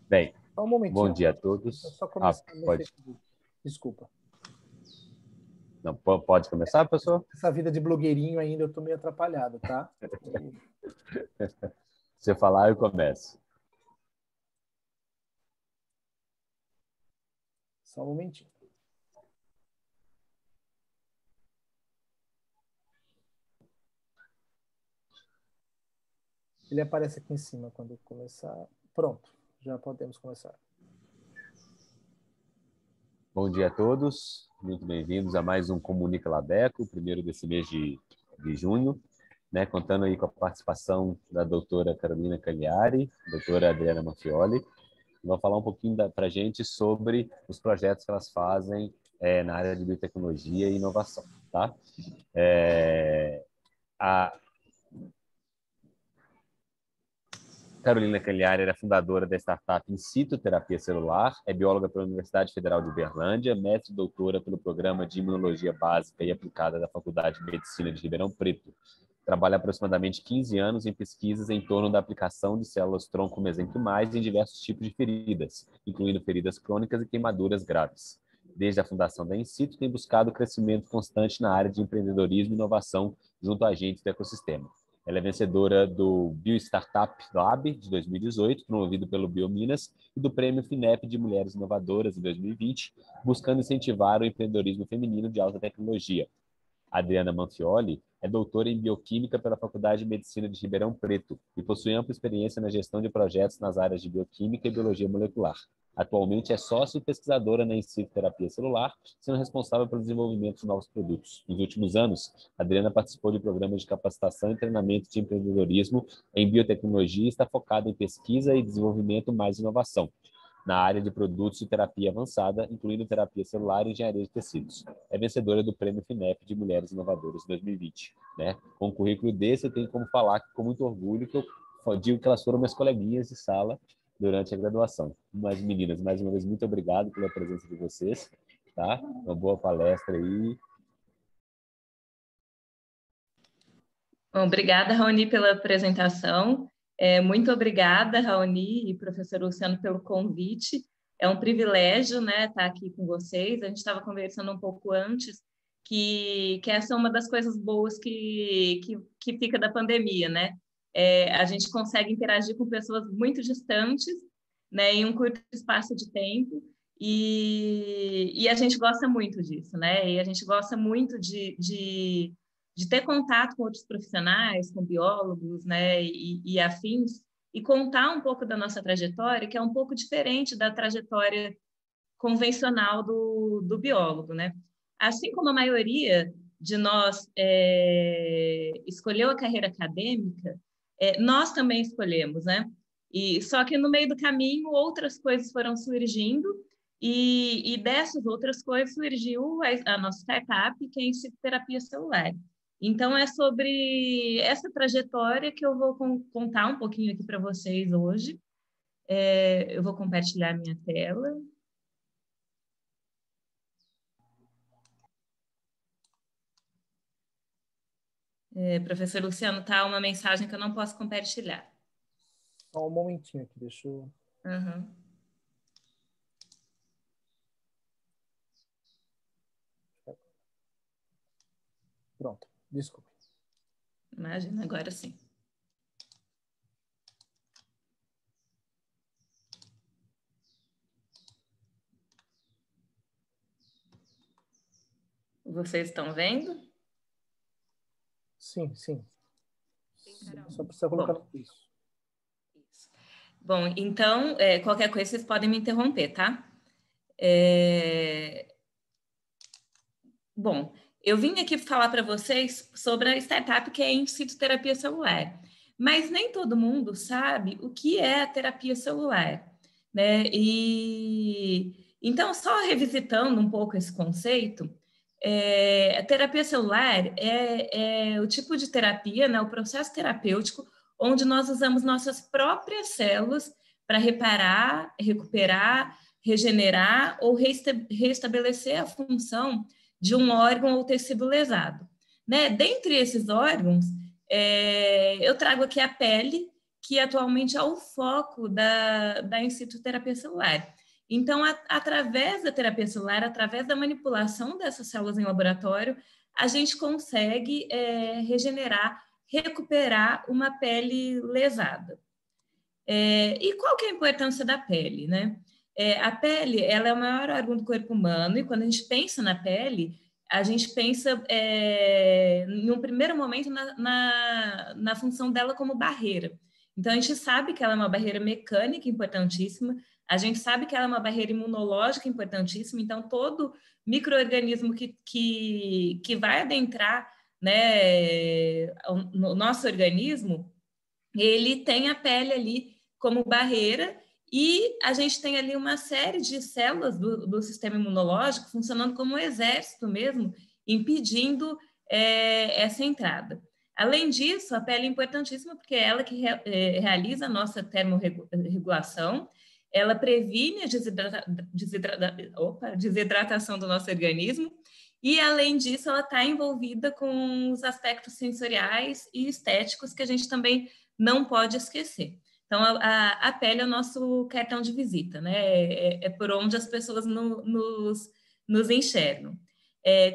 Bem, só um momentinho. bom dia a todos. Eu só começar no pode. Facebook. Desculpa. Não, pode começar, professor? Essa vida de blogueirinho ainda eu tô meio atrapalhado, tá? Se você falar, eu começo. Só um momentinho. Ele aparece aqui em cima quando eu começar. Pronto, já podemos começar. Bom dia a todos, muito bem-vindos a mais um Comunica Labeco, o primeiro desse mês de junho, né, contando aí com a participação da doutora Carolina Cagliari, doutora Adriana Manfioli, que vão falar um pouquinho para a gente sobre os projetos que elas fazem na área de biotecnologia e inovação, tá? A Carolina Cagliari era fundadora da startup In Situ Terapia Celular, é bióloga pela Universidade Federal de Uberlândia, mestre e doutora pelo Programa de Imunologia Básica e Aplicada da Faculdade de Medicina de Ribeirão Preto. Trabalha há aproximadamente 15 anos em pesquisas em torno da aplicação de células-tronco mesenquimais em diversos tipos de feridas, incluindo feridas crônicas e queimaduras graves. Desde a fundação da In Situ, tem buscado crescimento constante na área de empreendedorismo e inovação junto a agentes do ecossistema. Ela é vencedora do BioStartup Lab de 2018, promovido pelo Biominas, e do Prêmio FINEP de Mulheres Inovadoras em 2020, buscando incentivar o empreendedorismo feminino de alta tecnologia. Adriana Manfioli é doutora em Bioquímica pela Faculdade de Medicina de Ribeirão Preto e possui ampla experiência na gestão de projetos nas áreas de Bioquímica e Biologia Molecular. Atualmente é sócio e pesquisadora na In Situ Terapia Celular, sendo responsável pelo desenvolvimento de novos produtos. Nos últimos anos, Adriana participou de programas de capacitação e treinamento de empreendedorismo em biotecnologia e está focada em pesquisa e desenvolvimento mais inovação na área de produtos de terapia avançada, incluindo terapia celular e engenharia de tecidos. É vencedora do Prêmio FINEP de Mulheres Inovadoras 2020. Né? Com um currículo desse, eu tenho como falar com muito orgulho que eu digo que elas foram minhas coleguinhas de sala durante a graduação. Mas, meninas, mais uma vez, muito obrigado pela presença de vocês. Tá? Uma boa palestra aí. Bom, obrigada, Raoni, pela apresentação. Muito obrigada, Raoni e professor Luciano, pelo convite. É um privilégio, né, estar aqui com vocês. A gente estava conversando um pouco antes que essa é uma das coisas boas que fica da pandemia, né? A gente consegue interagir com pessoas muito distantes, né, em um curto espaço de tempo, e a gente gosta muito disso, né? E a gente gosta muito de ter contato com outros profissionais, com biólogos, né, e afins, e contar um pouco da nossa trajetória, que é um pouco diferente da trajetória convencional do biólogo, né? Assim como a maioria de nós escolheu a carreira acadêmica, nós também escolhemos, né? E só que no meio do caminho outras coisas foram surgindo, e dessas outras coisas surgiu a nossa startup, que é a In Situ Terapia Celular. Então, é sobre essa trajetória que eu vou contar um pouquinho aqui para vocês hoje. Eu vou compartilhar minha tela. Professor Luciano, tá uma mensagem que eu não posso compartilhar. Só um momentinho aqui, deixa eu... Uhum. Pronto, desculpe. Imagina, agora sim. Vocês estão vendo? Sim, sim. Só precisa colocar no isso. Bom, então, qualquer coisa vocês podem me interromper, tá? Bom, eu vim aqui falar para vocês sobre a startup que é a In Situ Terapia Celular, mas nem todo mundo sabe o que é a terapia celular, né? E então, só revisitando um pouco esse conceito, a terapia celular é o tipo de terapia, né, o processo terapêutico, onde nós usamos nossas próprias células para reparar, recuperar, regenerar ou restabelecer a função de um órgão ou tecido lesado. Né? Dentre esses órgãos, eu trago aqui a pele, que atualmente é o foco da in situ terapia celular. Então, através da terapia celular, através da manipulação dessas células em laboratório, a gente consegue regenerar, recuperar uma pele lesada. E qual que é a importância da pele, né? A pele, ela é o maior órgão do corpo humano, e quando a gente pensa na pele, a gente pensa, em um primeiro momento, na função dela como barreira. Então, a gente sabe que ela é uma barreira mecânica importantíssima, a gente sabe que ela é uma barreira imunológica importantíssima, então todo micro-organismo que vai adentrar, né, no nosso organismo, ele tem a pele ali como barreira, e a gente tem ali uma série de células do sistema imunológico funcionando como um exército mesmo, impedindo essa entrada. Além disso, a pele é importantíssima porque é ela que realiza a nossa termorregulação, ela previne a desidratação do nosso organismo, e, além disso, ela está envolvida com os aspectos sensoriais e estéticos que a gente também não pode esquecer. Então, a pele é o nosso cartão de visita, né? É por onde as pessoas nos enxergam.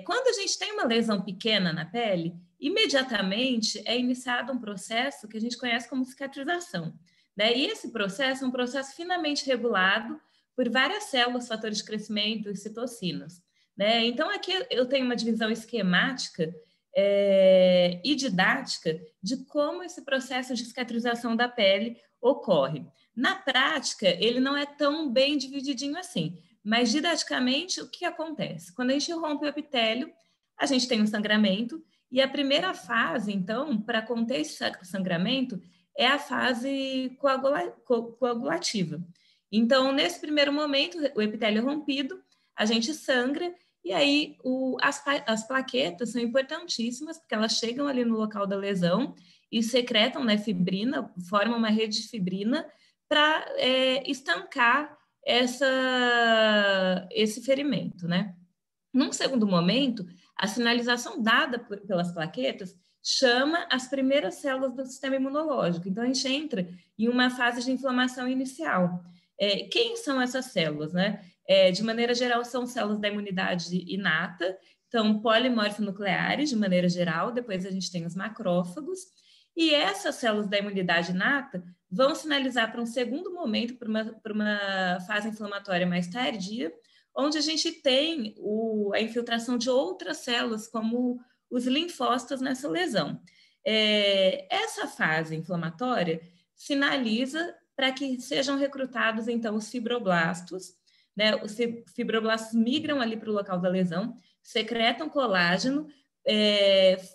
Quando a gente tem uma lesão pequena na pele, imediatamente é iniciado um processo que a gente conhece como cicatrização, né? E esse processo é um processo finamente regulado por várias células, fatores de crescimento e citocinas, né? Então, aqui eu tenho uma divisão esquemática e didática de como esse processo de cicatrização da pele ocorre. Na prática, ele não é tão bem divididinho assim, mas didaticamente, o que acontece? Quando a gente rompe o epitélio, a gente tem um sangramento, e a primeira fase, então, para conter esse sangramento, é a fase coagulativa. Então, nesse primeiro momento, o epitélio é rompido, a gente sangra, e aí as plaquetas são importantíssimas, porque elas chegam ali no local da lesão e secretam, né, fibrina, formam uma rede de fibrina para estancar esse ferimento, né? Num segundo momento, a sinalização dada pelas plaquetas chama as primeiras células do sistema imunológico. Então, a gente entra em uma fase de inflamação inicial. Quem são essas células, né? De maneira geral, são células da imunidade inata, então, polimorfonucleares, de maneira geral, depois a gente tem os macrófagos, e essas células da imunidade inata vão sinalizar para um segundo momento, para uma fase inflamatória mais tardia, onde a gente tem a infiltração de outras células, como os linfócitos nessa lesão. Essa fase inflamatória sinaliza para que sejam recrutados, então, os fibroblastos, né? Os fibroblastos migram ali para o local da lesão, secretam colágeno,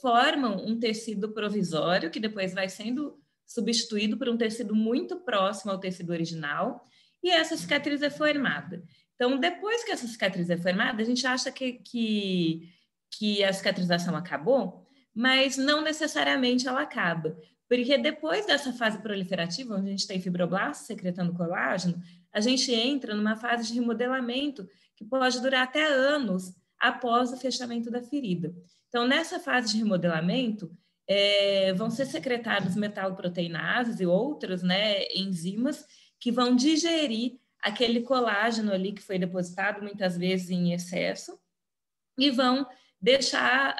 formam um tecido provisório, que depois vai sendo substituído por um tecido muito próximo ao tecido original, e essa cicatriz é formada. Então, depois que essa cicatriz é formada, a gente acha que a cicatrização acabou, mas não necessariamente ela acaba, porque depois dessa fase proliferativa, onde a gente tem fibroblastos secretando colágeno, a gente entra numa fase de remodelamento que pode durar até anos após o fechamento da ferida. Então, nessa fase de remodelamento, vão ser secretados metaloproteinases e outros, né, enzimas que vão digerir aquele colágeno ali que foi depositado muitas vezes em excesso e vão deixar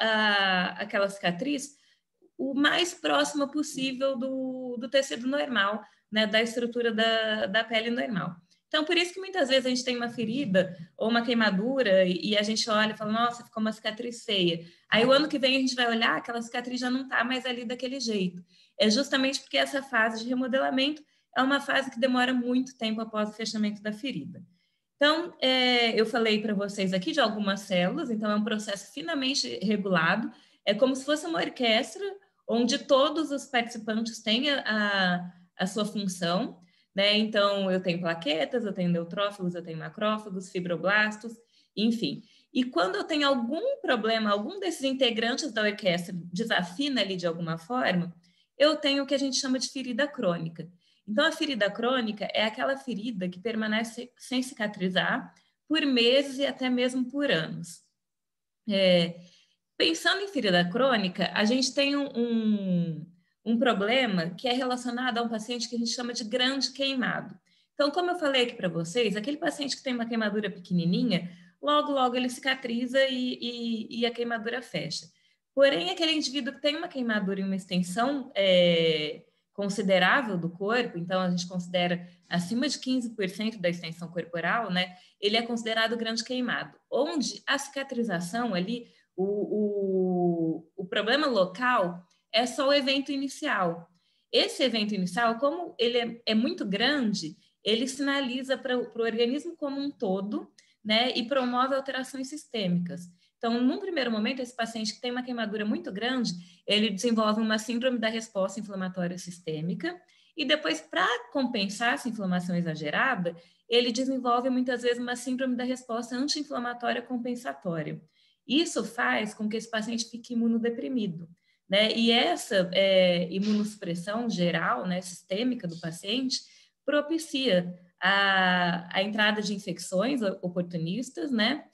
aquela cicatriz o mais próxima possível do tecido normal, né, da estrutura da pele normal. Então, por isso que muitas vezes a gente tem uma ferida ou uma queimadura e a gente olha e fala, nossa, ficou uma cicatriz feia. Aí o ano que vem a gente vai olhar, aquela cicatriz já não está mais ali daquele jeito. É justamente porque essa fase de remodelamento é uma fase que demora muito tempo após o fechamento da ferida. Então, eu falei para vocês aqui de algumas células, então é um processo finamente regulado, é como se fosse uma orquestra, onde todos os participantes têm a sua função, né? Então, eu tenho plaquetas, eu tenho neutrófilos, eu tenho macrófagos, fibroblastos, enfim. E quando eu tenho algum problema, algum desses integrantes da orquestra desafina ali de alguma forma, eu tenho o que a gente chama de ferida crônica. Então, a ferida crônica é aquela ferida que permanece sem cicatrizar por meses e até mesmo por anos. Pensando em ferida crônica, a gente tem um problema que é relacionado a um paciente que a gente chama de grande queimado. Então, como eu falei aqui para vocês, aquele paciente que tem uma queimadura pequenininha, logo ele cicatriza e a queimadura fecha. Porém, aquele indivíduo que tem uma queimadura em uma extensão considerável do corpo, então a gente considera acima de 15% da extensão corporal, né? Ele é considerado grande queimado, onde a cicatrização ali, o problema local é só o evento inicial. Esse evento inicial, como ele é muito grande, ele sinaliza para o organismo como um todo, né, e promove alterações sistêmicas. Então, num primeiro momento, esse paciente que tem uma queimadura muito grande, ele desenvolve uma síndrome da resposta inflamatória sistêmica, e depois, para compensar essa inflamação exagerada, ele desenvolve muitas vezes uma síndrome da resposta anti-inflamatória compensatória. Isso faz com que esse paciente fique imunodeprimido, né? E essa imunossupressão geral, né, sistêmica do paciente, propicia a entrada de infecções oportunistas, né?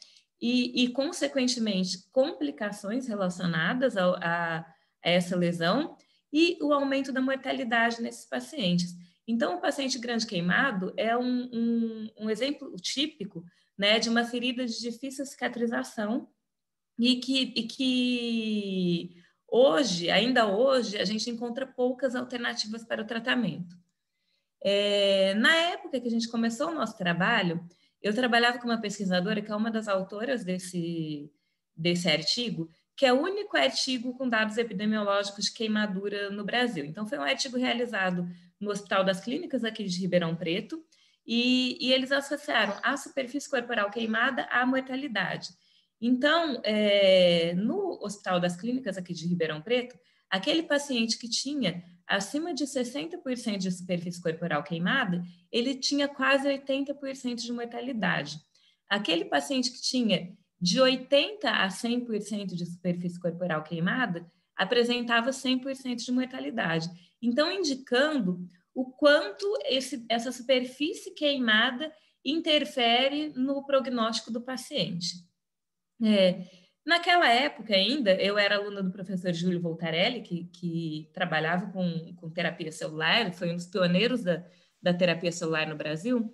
E consequentemente, complicações relacionadas a essa lesão e o aumento da mortalidade nesses pacientes. Então, o paciente grande queimado é um exemplo típico, né, de uma ferida de difícil cicatrização e que hoje, ainda hoje, a gente encontra poucas alternativas para o tratamento. Na época que a gente começou o nosso trabalho, eu trabalhava com uma pesquisadora que é uma das autoras desse artigo, que é o único artigo com dados epidemiológicos de queimadura no Brasil. Então, foi um artigo realizado no Hospital das Clínicas aqui de Ribeirão Preto, e eles associaram a superfície corporal queimada à mortalidade. Então, no Hospital das Clínicas aqui de Ribeirão Preto, aquele paciente que tinha acima de 60% de superfície corporal queimada, ele tinha quase 80% de mortalidade. Aquele paciente que tinha de 80% a 100% de superfície corporal queimada, apresentava 100% de mortalidade. Então, indicando o quanto essa superfície queimada interfere no prognóstico do paciente. Naquela época ainda, eu era aluna do professor Júlio Voltarelli, que trabalhava com terapia celular, foi um dos pioneiros da terapia celular no Brasil,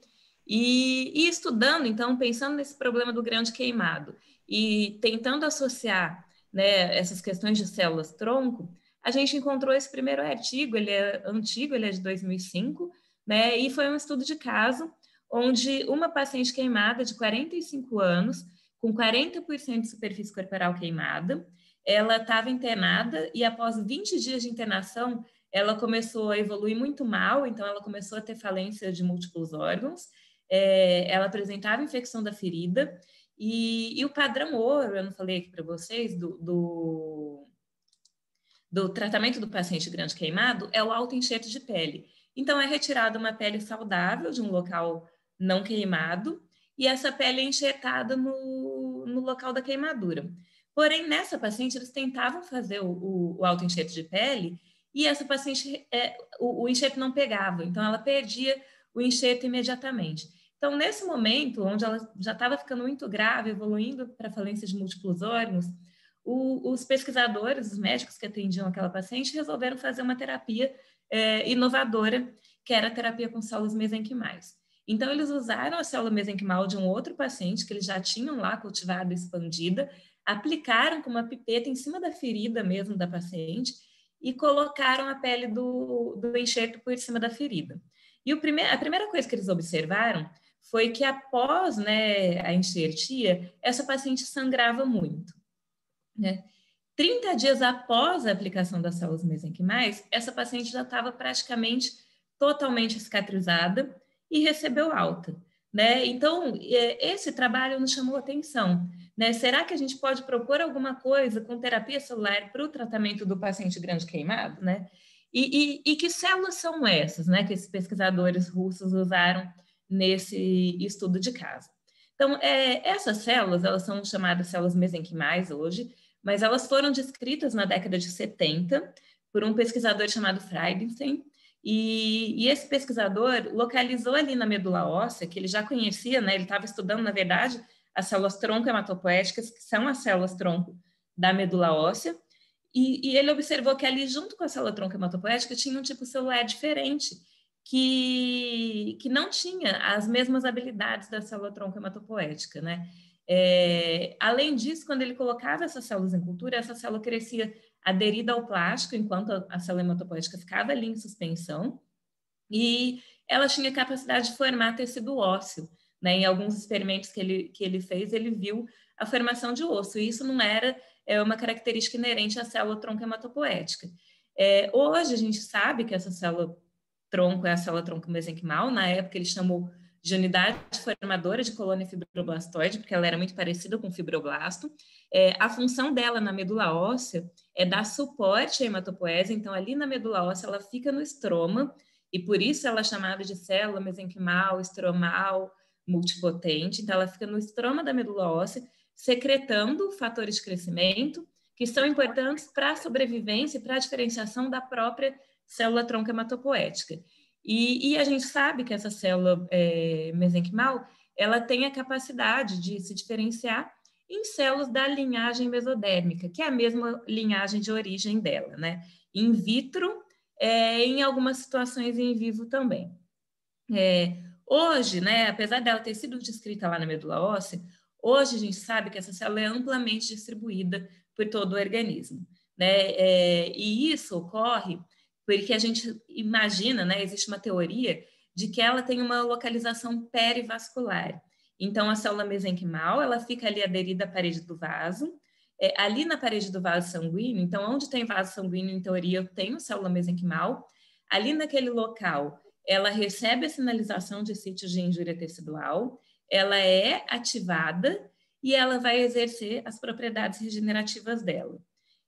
e estudando, então, pensando nesse problema do grande queimado e tentando associar, né, essas questões de células-tronco, a gente encontrou esse primeiro artigo, ele é antigo, ele é de 2005, né, e foi um estudo de caso onde uma paciente queimada de 45 anos, com 40% de superfície corporal queimada, ela estava internada e após 20 dias de internação, ela começou a evoluir muito mal, então ela começou a ter falência de múltiplos órgãos, ela apresentava infecção da ferida, e o padrão ouro, eu não falei aqui para vocês, do tratamento do paciente grande queimado, é o autoenxerto de pele. Então, é retirada uma pele saudável de um local não queimado, e essa pele é enxertada no local da queimadura. Porém, nessa paciente, eles tentavam fazer o autoenxerto de pele e essa paciente, o enxerto não pegava, então ela perdia o enxerto imediatamente. Então, nesse momento, onde ela já estava ficando muito grave, evoluindo para falência de múltiplos órgãos, os pesquisadores, os médicos que atendiam aquela paciente, resolveram fazer uma terapia inovadora, que era a terapia com células mesenquimais. Então, eles usaram a célula mesenquimal de um outro paciente que eles já tinham lá cultivado e expandida, aplicaram com uma pipeta em cima da ferida mesmo da paciente e colocaram a pele do enxerto por cima da ferida. E a primeira coisa que eles observaram foi que após, né, a enxertia, essa paciente sangrava muito, né? 30 dias após a aplicação das células mesenquimais, essa paciente já estava praticamente totalmente cicatrizada e recebeu alta, né? Então, esse trabalho nos chamou a atenção, né? Será que a gente pode propor alguma coisa com terapia celular para o tratamento do paciente grande queimado, né? E que células são essas, né? Que esses pesquisadores russos usaram nesse estudo de caso. Então, essas células, elas são chamadas células mesenquimais hoje, mas elas foram descritas na década de 70 por um pesquisador chamado Friedenstein, e esse pesquisador localizou ali na medula óssea, que ele já conhecia, né? Ele estava estudando, na verdade, as células tronco hematopoéticas, que são as células tronco da medula óssea, E ele observou que ali, junto com a célula-tronco hematopoética, tinha um tipo celular diferente, que não tinha as mesmas habilidades da célula-tronco hematopoética, né? Além disso, quando ele colocava essas células em cultura, essa célula crescia aderida ao plástico, enquanto a célula hematopoética ficava ali em suspensão, e ela tinha capacidade de formar tecido ósseo, né? Em alguns experimentos que ele fez, ele viu a formação de osso, e isso não era uma característica inerente à célula-tronco hematopoética. Hoje, a gente sabe que essa célula-tronco é a célula-tronco mesenquimal. Na época, ele chamou de unidade formadora de colônia fibroblastoide, porque ela era muito parecida com o fibroblasto. A função dela na medula óssea é dar suporte à hematopoese, então ali na medula óssea ela fica no estroma, e por isso ela é chamada de célula mesenquimal, estromal, multipotente. Então ela fica no estroma da medula óssea, secretando fatores de crescimento, que são importantes para a sobrevivência e para a diferenciação da própria célula-tronco hematopoética. E a gente sabe que essa célula mesenquimal, ela tem a capacidade de se diferenciar em células da linhagem mesodérmica, que é a mesma linhagem de origem dela, né? In vitro, em algumas situações em vivo também. Hoje, né, apesar dela ter sido descrita lá na medula óssea, hoje a gente sabe que essa célula é amplamente distribuída por todo o organismo, né? E isso ocorre porque a gente imagina, né, existe uma teoria de que ela tem uma localização perivascular. Então, a célula mesenquimal, ela fica ali aderida à parede do vaso, ali na parede do vaso sanguíneo. Então, onde tem vaso sanguíneo, em teoria, eu tenho célula mesenquimal. Ali naquele local, ela recebe a sinalização de sítios de injúria tecidual, ela é ativada e ela vai exercer as propriedades regenerativas dela.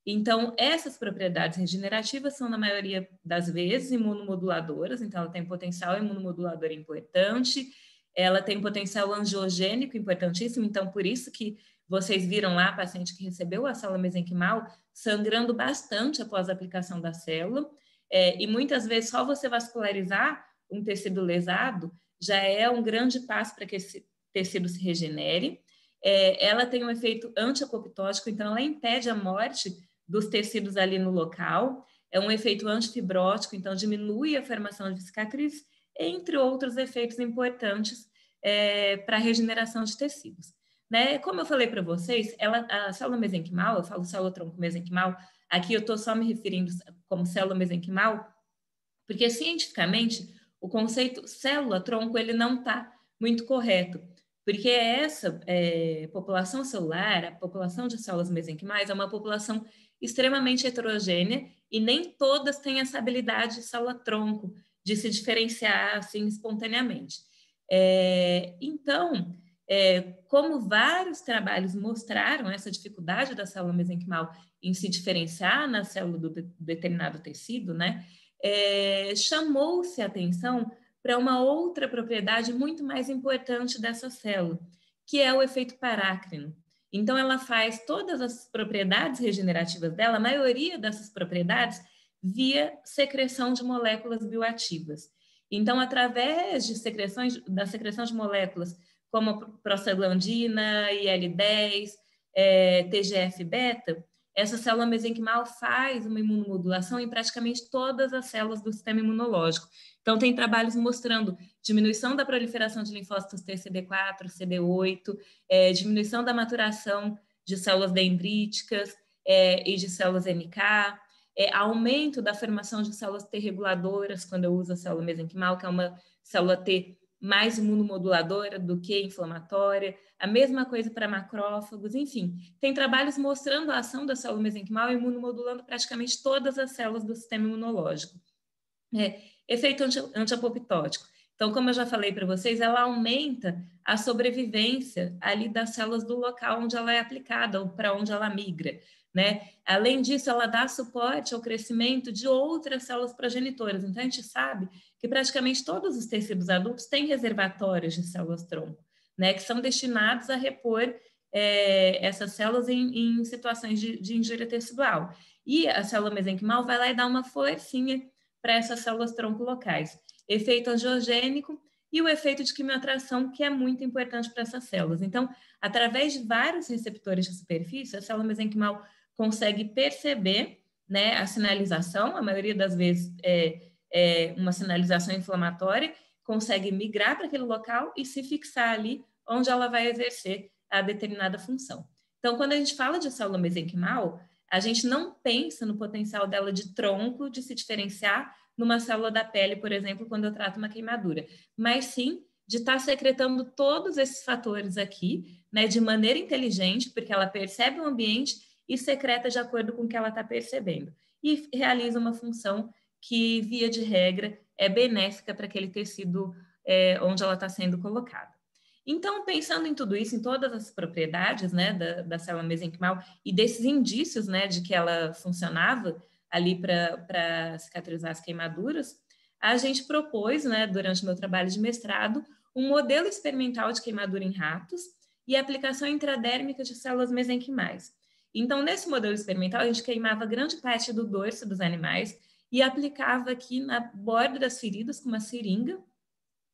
Então, essas propriedades regenerativas são, na maioria das vezes, imunomoduladoras. Então, ela tem potencial imunomodulador importante, ela tem potencial angiogênico importantíssimo. Então, por isso que vocês viram lá a paciente que recebeu a célula mesenquimal sangrando bastante após a aplicação da célula. E muitas vezes só você vascularizar um tecido lesado já é um grande passo para que esse tecido se regenere. Ela tem um efeito antiapoptótico, então ela impede a morte dos tecidos ali no local. É um efeito antifibrótico, então diminui a formação de cicatriz, entre outros efeitos importantes para a regeneração de tecidos. Né? Como eu falei para vocês, a célula mesenquimal, eu falo célula-tronco mesenquimal, aqui eu estou só me referindo como célula mesenquimal, porque cientificamente o conceito célula-tronco ele não está muito correto, porque essa população celular, a população de células mesenquimais, é uma população extremamente heterogênea e nem todas têm essa habilidade de célula-tronco, de se diferenciar assim espontaneamente. Então, como vários trabalhos mostraram essa dificuldade da célula mesenquimal em se diferenciar na célula do determinado tecido, né, chamou-se a atenção para uma outra propriedade muito mais importante dessa célula, que é o efeito parácrino. Então, ela faz todas as propriedades regenerativas dela, a maioria dessas propriedades, via secreção de moléculas bioativas. Então, através da secreção de moléculas como a prostaglandina, IL-10, TGF-beta, essa célula mesenquimal faz uma imunomodulação em praticamente todas as células do sistema imunológico. Então, tem trabalhos mostrando diminuição da proliferação de linfócitos T, CD4, CD8, diminuição da maturação de células dendríticas e de células NK, aumento da formação de células T reguladoras quando eu uso a célula mesenquimal, que é uma célula T mais imunomoduladora do que inflamatória, a mesma coisa para macrófagos, enfim. Tem trabalhos mostrando a ação da célula mesenquimal imunomodulando praticamente todas as células do sistema imunológico. Efeito antiapoptótico. Então, como eu já falei para vocês, ela aumenta a sobrevivência ali das células do local onde ela é aplicada ou para onde ela migra, né? Além disso, ela dá suporte ao crescimento de outras células progenitoras. Então, a gente sabe que praticamente todos os tecidos adultos têm reservatórios de células-tronco, né? Que são destinados a repor essas células em situações de injúria tecidual. E a célula mesenquimal vai lá e dá uma forcinha para essas células-tronco locais. Efeito angiogênico e o efeito de quimioatração, que é muito importante para essas células. Então, através de vários receptores de superfície, a célula mesenquimal consegue perceber, né, a sinalização, a maioria das vezes é uma sinalização inflamatória, consegue migrar para aquele local e se fixar ali onde ela vai exercer a determinada função. Então, quando a gente fala de célula mesenquimal, a gente não pensa no potencial dela de tronco, de se diferenciar numa célula da pele, por exemplo, quando eu trato uma queimadura, mas sim de estar secretando todos esses fatores aqui, né, de maneira inteligente, porque ela percebe o ambiente e secreta de acordo com o que ela está percebendo. E realiza uma função que, via de regra, é benéfica para aquele tecido onde ela está sendo colocada. Então, pensando em tudo isso, em todas as propriedades, né, da célula mesenquimal e desses indícios, né, de que ela funcionava ali para cicatrizar as queimaduras, a gente propôs, né, durante o meu trabalho de mestrado, um modelo experimental de queimadura em ratos e aplicação intradérmica de células mesenquimais. Então, nesse modelo experimental, a gente queimava grande parte do dorso dos animais e aplicava aqui na borda das feridas com uma seringa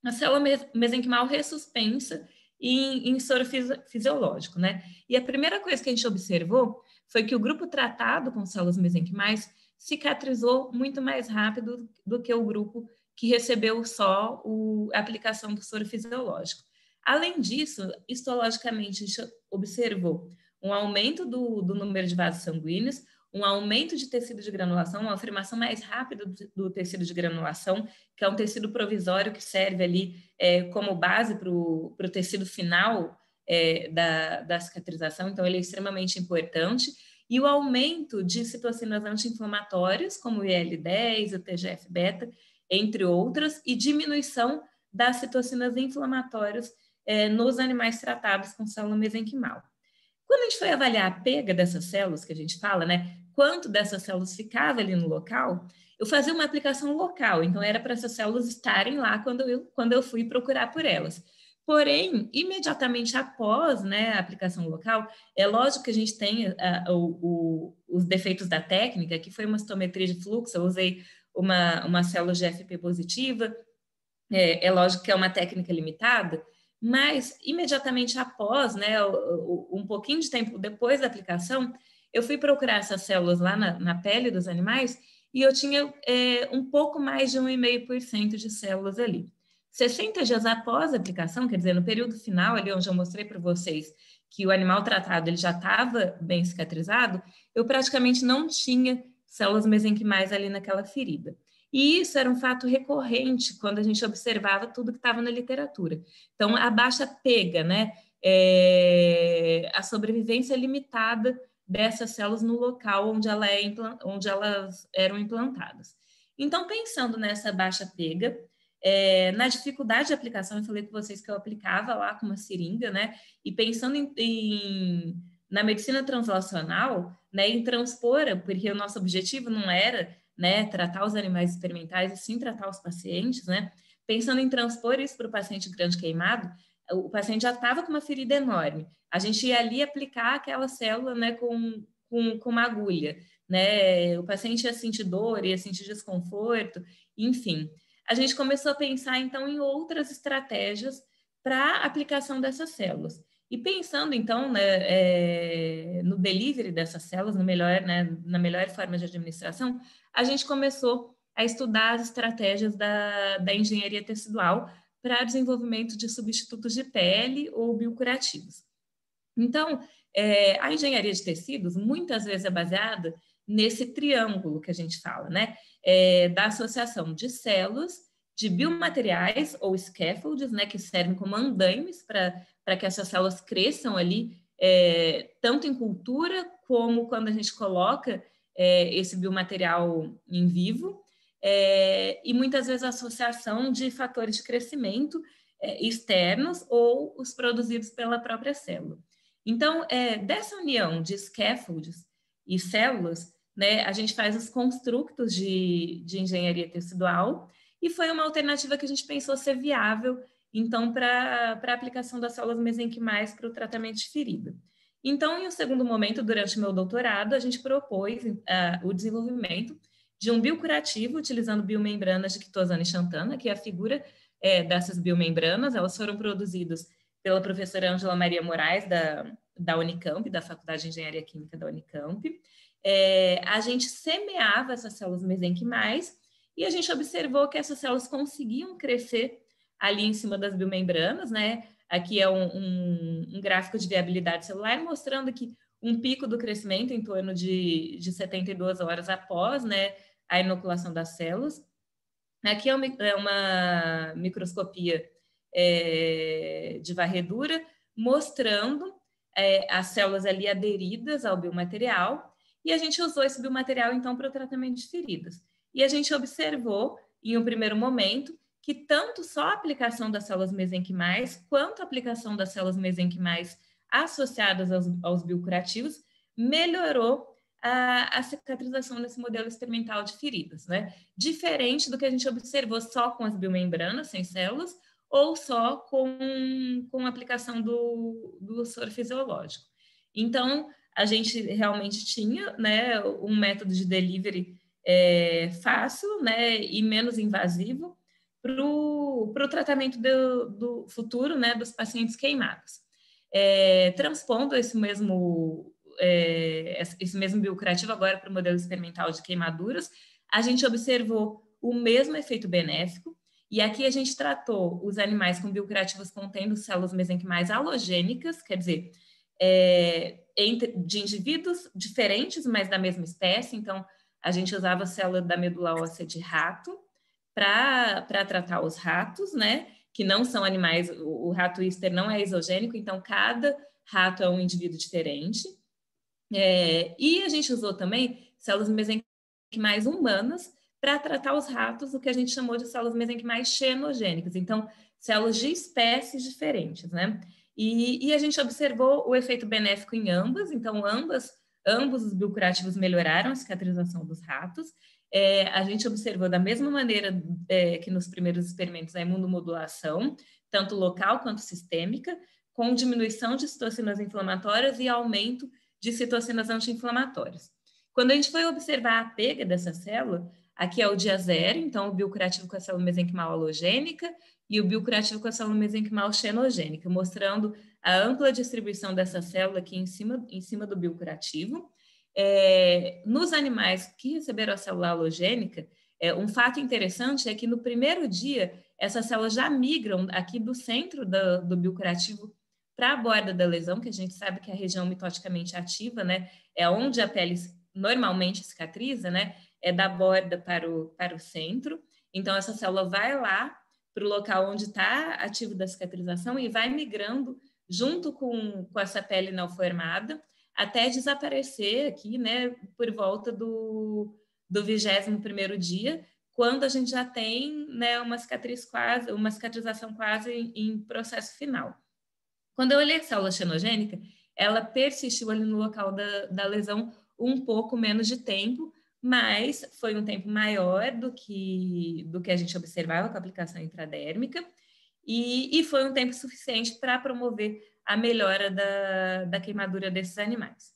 a célula mesenquimal ressuspensa em soro fisiológico, né? E a primeira coisa que a gente observou foi que o grupo tratado com células mesenquimais cicatrizou muito mais rápido do que o grupo que recebeu só a aplicação do soro fisiológico. Além disso, histologicamente, a gente observou um aumento do número de vasos sanguíneos, um aumento de tecido de granulação, uma formação mais rápida do tecido de granulação, que é um tecido provisório que serve ali como base para o tecido final da cicatrização, então ele é extremamente importante, e o aumento de citocinas anti-inflamatórias, como o IL-10, o TGF-beta, entre outras, e diminuição das citocinas inflamatórias nos animais tratados com célula mesenquimal. Quando a gente foi avaliar a pega dessas células, que a gente fala, né, quanto dessas células ficava ali no local, eu fazia uma aplicação local, então era para essas células estarem lá quando eu fui procurar por elas. Porém, imediatamente após, né, a aplicação local, é lógico que a gente tem os defeitos da técnica, que foi uma citometria de fluxo, eu usei uma célula GFP positiva, é lógico que é uma técnica limitada, mas imediatamente após, né, um pouquinho de tempo depois da aplicação, eu fui procurar essas células lá na pele dos animais e eu tinha um pouco mais de 1,5% de células ali. 60 dias após a aplicação, quer dizer, no período final, ali onde eu mostrei para vocês que o animal tratado ele já estava bem cicatrizado, eu praticamente não tinha células mesenquimais ali naquela ferida. E isso era um fato recorrente quando a gente observava tudo que estava na literatura. Então, a baixa pega, né? A sobrevivência limitada dessas células no local onde elas eram implantadas. Então, pensando nessa baixa pega, na dificuldade de aplicação, eu falei com vocês que eu aplicava lá com uma seringa, né? E pensando na medicina translacional, né, em transpor, porque o nosso objetivo não era, né, tratar os animais experimentais e sim tratar os pacientes, né? Pensando em transpor isso para o paciente grande queimado, o paciente já estava com uma ferida enorme. A gente ia ali aplicar aquela célula, né, com uma agulha, né? O paciente ia sentir dor, ia sentir desconforto, enfim. A gente começou a pensar, então, em outras estratégias para a aplicação dessas células. E pensando, então, né, no delivery dessas células, na melhor forma de administração, a gente começou a estudar as estratégias da engenharia tecidual para desenvolvimento de substitutos de pele ou biocurativos. Então, a engenharia de tecidos muitas vezes é baseada nesse triângulo que a gente fala, né? Da associação de células, de biomateriais ou scaffolds, né, que servem como andaimes para que essas células cresçam ali, tanto em cultura como quando a gente coloca esse biomaterial em vivo, e muitas vezes a associação de fatores de crescimento externos ou os produzidos pela própria célula. Então, dessa união de scaffolds e células, né, a gente faz os construtos de engenharia tecidual, e foi uma alternativa que a gente pensou ser viável, então, para a aplicação das células mesenquimais para o tratamento de ferida. Então, em um segundo momento, durante o meu doutorado, a gente propôs o desenvolvimento de um biocurativo utilizando biomembranas de quitosana e xantana, que é a figura dessas biomembranas. Elas foram produzidas pela professora Ângela Maria Moraes, da Unicamp, da Faculdade de Engenharia Química da Unicamp. A gente semeava essas células mesenquimais e a gente observou que essas células conseguiam crescer ali em cima das biomembranas, né? Aqui é um gráfico de viabilidade celular mostrando que um pico do crescimento em torno de 72 horas após, né, a inoculação das células. Aqui é uma microscopia de varredura mostrando as células ali aderidas ao biomaterial, e a gente usou esse biomaterial, então, para o tratamento de feridas. E a gente observou, em um primeiro momento, que tanto só a aplicação das células mesenquimais, quanto a aplicação das células mesenquimais associadas aos biocurativos, melhorou a cicatrização nesse modelo experimental de feridas, né? Diferente do que a gente observou só com as biomembranas, sem células, ou só com a aplicação do soro fisiológico. Então, a gente realmente tinha, né, um método de delivery fácil, né, e menos invasivo para o tratamento do futuro, né, dos pacientes queimados. Transpondo esse mesmo biocurativo agora para o modelo experimental de queimaduras, a gente observou o mesmo efeito benéfico, e aqui a gente tratou os animais com biocurativos contendo células mesenquimais halogênicas, quer dizer, de indivíduos diferentes, mas da mesma espécie. Então, a gente usava a célula da medula óssea de rato para tratar os ratos, né? Que não são animais, o rato Easter não é isogênico, então cada rato é um indivíduo diferente. E a gente usou também células mesenquimais humanas para tratar os ratos, o que a gente chamou de células mesenquimais xenogênicas, então células de espécies diferentes, né? E a gente observou o efeito benéfico em ambas, então ambos os biocurativos melhoraram a cicatrização dos ratos. A gente observou da mesma maneira que nos primeiros experimentos a imunomodulação, tanto local quanto sistêmica, com diminuição de citocinas inflamatórias e aumento de citocinas anti-inflamatórias. Quando a gente foi observar a pega dessa célula, aqui é o dia zero, então o biocurativo com a célula mesenquimal halogênica e o biocurativo com a célula mesenquimal xenogênica, mostrando a ampla distribuição dessa célula aqui em cima do biocurativo. Nos animais que receberam a célula halogênica, um fato interessante é que no primeiro dia, essas células já migram aqui do centro do biocurativo para a borda da lesão, que a gente sabe que é a região mitoticamente ativa, né? É onde a pele normalmente cicatriza, né? É da borda para o centro. Então, essa célula vai lá para o local onde está ativo da cicatrização e vai migrando junto com essa pele não formada até desaparecer aqui, né? Por volta do 21º dia, quando a gente já tem, né, uma cicatrização quase em processo final. Quando eu olhei a célula xenogênica, ela persistiu ali no local da lesão um pouco menos de tempo, mas foi um tempo maior do que a gente observava com a aplicação intradérmica, e foi um tempo suficiente para promover a melhora da queimadura desses animais.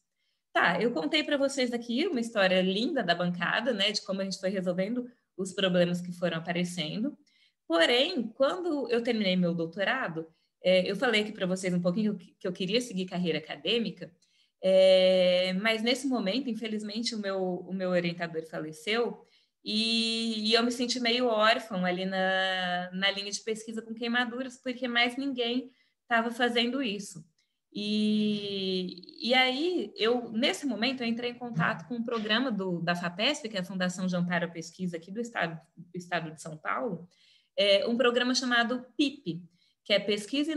Tá, eu contei para vocês aqui uma história linda da bancada, né, de como a gente foi resolvendo os problemas que foram aparecendo. Porém, quando eu terminei meu doutorado, eu falei aqui para vocês um pouquinho que eu queria seguir carreira acadêmica, mas nesse momento, infelizmente, o meu orientador faleceu e eu me senti meio órfão ali na linha de pesquisa com queimaduras, porque mais ninguém estava fazendo isso. E aí, nesse momento, eu entrei em contato com um programa da FAPESP, que é a Fundação de Amparo à Pesquisa aqui do Estado de São Paulo, um programa chamado PIP, que é Pesquisa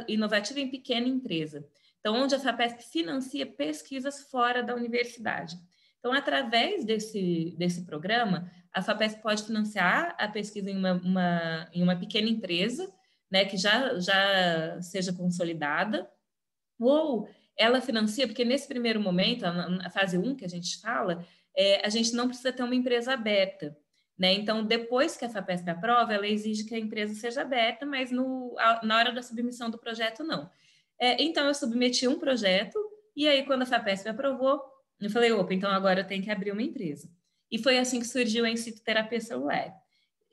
Inovativa em Pequena Empresa. Então, onde a FAPESP financia pesquisas fora da universidade. Então, através desse programa, a FAPESP pode financiar a pesquisa em uma pequena empresa, né, que já seja consolidada, ou ela financia, porque nesse primeiro momento, a fase 1 que a gente fala, a gente não precisa ter uma empresa aberta, né? Então, depois que a FAPESP aprova, ela exige que a empresa seja aberta, mas na hora da submissão do projeto, não. Então, eu submeti um projeto, e aí, quando a FAPESP aprovou, eu falei, opa, então agora eu tenho que abrir uma empresa. E foi assim que surgiu a In Situ Terapia Celular,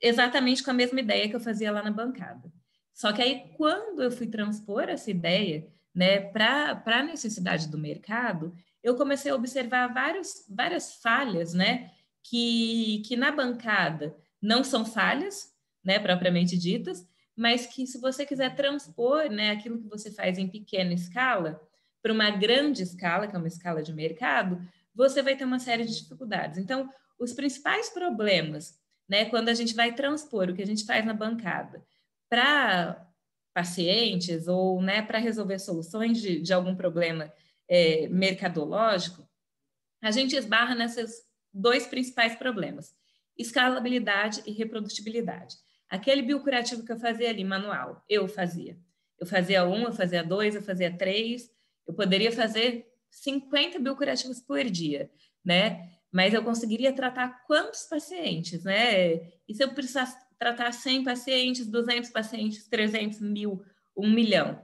exatamente com a mesma ideia que eu fazia lá na bancada. Só que aí, quando eu fui transpor essa ideia né, para a necessidade do mercado, eu comecei a observar várias falhas, né, que na bancada não são falhas, né, propriamente ditas, mas que se você quiser transpor, né, aquilo que você faz em pequena escala para uma grande escala, que é uma escala de mercado, você vai ter uma série de dificuldades. Então, os principais problemas, né, quando a gente vai transpor o que a gente faz na bancada para pacientes ou, né, para resolver soluções de algum problema mercadológico, a gente esbarra nesses dois principais problemas: escalabilidade e reprodutibilidade. Aquele biocurativo que eu fazia ali, manual, eu fazia 1, eu fazia 2, eu fazia 3, eu poderia fazer 50 biocurativos por dia, né? Mas eu conseguiria tratar quantos pacientes, né? E se eu precisasse tratar 100 pacientes, 200 pacientes, 300, 1.000, 1 milhão,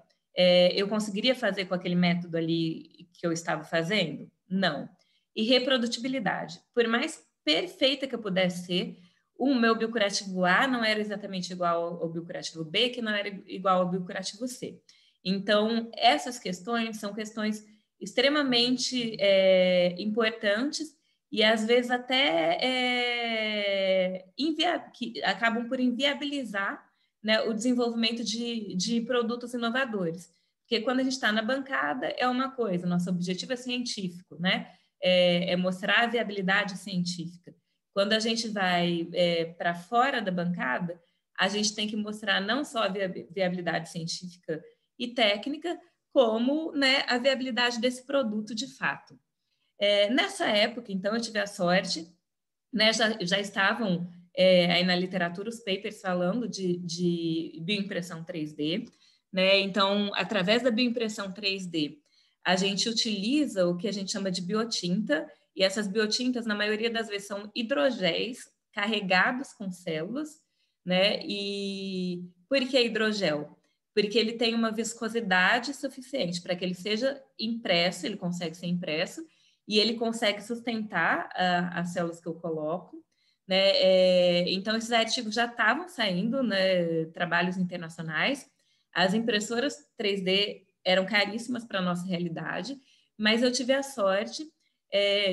eu conseguiria fazer com aquele método ali que eu estava fazendo? Não. E reprodutibilidade. Por mais perfeita que eu pudesse ser, o meu biocurativo A não era exatamente igual ao biocurativo B, que não era igual ao biocurativo C. Então, essas questões são questões extremamente importantes e, às vezes, até que acabam por inviabilizar, né, o desenvolvimento de produtos inovadores. Porque quando a gente está na bancada, é uma coisa, nosso objetivo é científico, né? É mostrar a viabilidade científica. Quando a gente vai para fora da bancada, a gente tem que mostrar não só a viabilidade científica e técnica, como, né, a viabilidade desse produto de fato. Nessa época, então, eu tive a sorte, né, já estavam aí na literatura os papers falando de bioimpressão 3D, né? Então, através da bioimpressão 3D, a gente utiliza o que a gente chama de biotinta, e essas biotintas, na maioria das vezes, são hidrogéis carregados com células, né? E por que hidrogel? Porque ele tem uma viscosidade suficiente para que ele seja impresso, ele consegue ser impresso, e ele consegue sustentar as células que eu coloco, né? Então, esses artigos já estavam saindo, né? Trabalhos internacionais. As impressoras 3D eram caríssimas para a nossa realidade, mas eu tive a sorte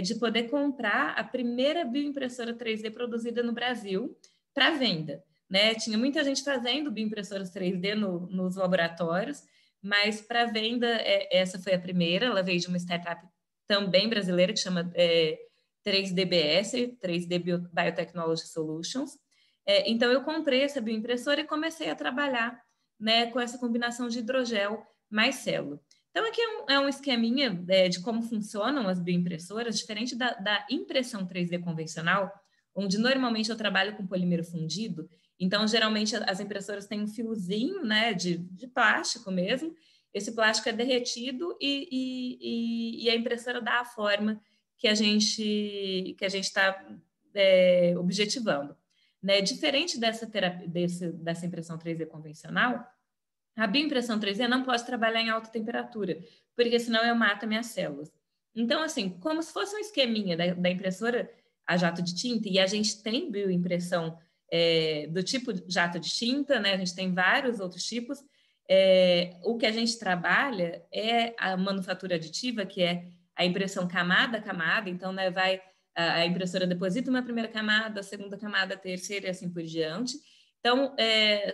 de poder comprar a primeira bioimpressora 3D produzida no Brasil para venda, né? Tinha muita gente fazendo bioimpressoras 3D nos laboratórios, mas para venda, essa foi a primeira. Ela veio de uma startup também brasileira que chama 3DBS, 3D Biotechnology Solutions. Então, eu comprei essa bioimpressora e comecei a trabalhar, né, com essa combinação de hidrogel mais célula. Então, aqui é um esqueminha de como funcionam as bioimpressoras, diferente da impressão 3D convencional, onde normalmente eu trabalho com polímero fundido. Então, geralmente, as impressoras têm um fiozinho, né, de plástico mesmo. Esse plástico é derretido e a impressora dá a forma que a gente está objetivando. Né? Diferente dessa impressão 3D convencional, a bioimpressão 3D não pode trabalhar em alta temperatura, porque senão eu mato minhas células. Então, assim, como se fosse um esqueminha da impressora a jato de tinta, e a gente tem bioimpressão do tipo jato de tinta, né? A gente tem vários outros tipos. O que a gente trabalha é a manufatura aditiva, que é a impressão camada a camada. Então, né, a impressora deposita uma primeira camada, a segunda camada, a terceira e assim por diante. Então,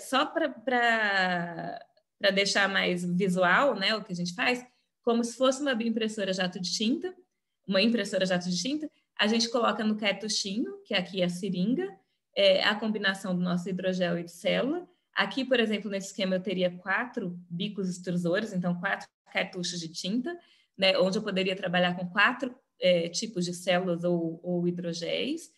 só para deixar mais visual, né, o que a gente faz, como se fosse uma bioimpressora jato de tinta, uma impressora jato de tinta, a gente coloca no cartuchinho, que aqui é a seringa, a combinação do nosso hidrogel e de célula. Aqui, por exemplo, nesse esquema, eu teria 4 bicos extrusores, então 4 cartuchos de tinta, né, onde eu poderia trabalhar com 4 tipos de células ou hidrogéis.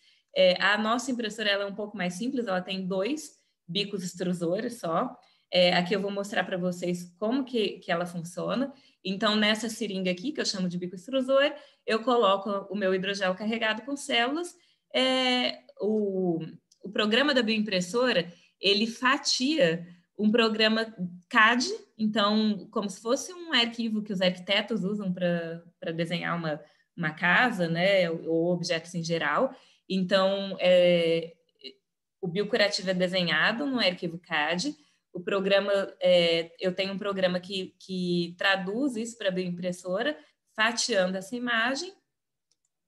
A nossa impressora ela é um pouco mais simples, ela tem 2 bicos extrusores só. Aqui eu vou mostrar para vocês como que ela funciona. Então, nessa seringa aqui, que eu chamo de bico extrusor, eu coloco o meu hidrogel carregado com células. O programa da bioimpressora, ele fatia um programa CAD, então, como se fosse um arquivo que os arquitetos usam para desenhar uma casa, né, ou objetos em geral. Então, o biocurativo é desenhado no arquivo CAD, O programa, eu tenho um programa que traduz isso para a bioimpressora, fatiando essa imagem,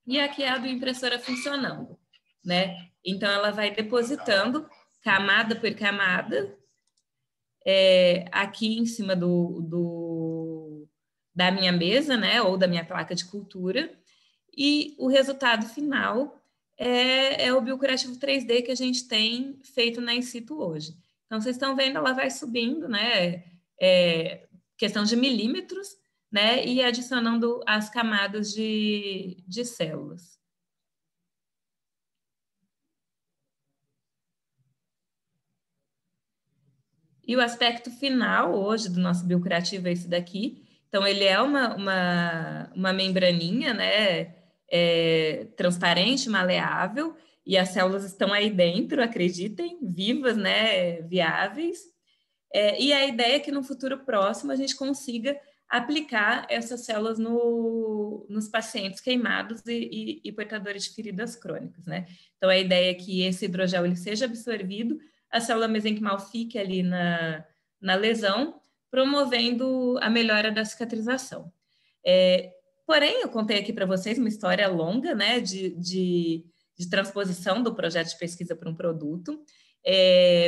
e aqui é a bioimpressora funcionando, né? Então, ela vai depositando camada por camada, aqui em cima da minha mesa, né? Ou da minha placa de cultura, e o resultado final é o biocurativo 3D que a gente tem feito na In-Situ hoje. Então, vocês estão vendo, ela vai subindo, né? Questão de milímetros, né? E adicionando as camadas de células. E o aspecto final hoje do nosso biocurativo é esse daqui. Então, ele é uma membraninha, né? Transparente, maleável, e as células estão aí dentro, acreditem, vivas, né? Viáveis. E a ideia é que no futuro próximo a gente consiga aplicar essas células nos pacientes queimados e portadores de feridas crônicas, né? Então, a ideia é que esse hidrogel ele seja absorvido, a célula mesenquimal fique ali na lesão, promovendo a melhora da cicatrização. Porém, eu contei aqui para vocês uma história longa, né, de transposição do projeto de pesquisa para um produto.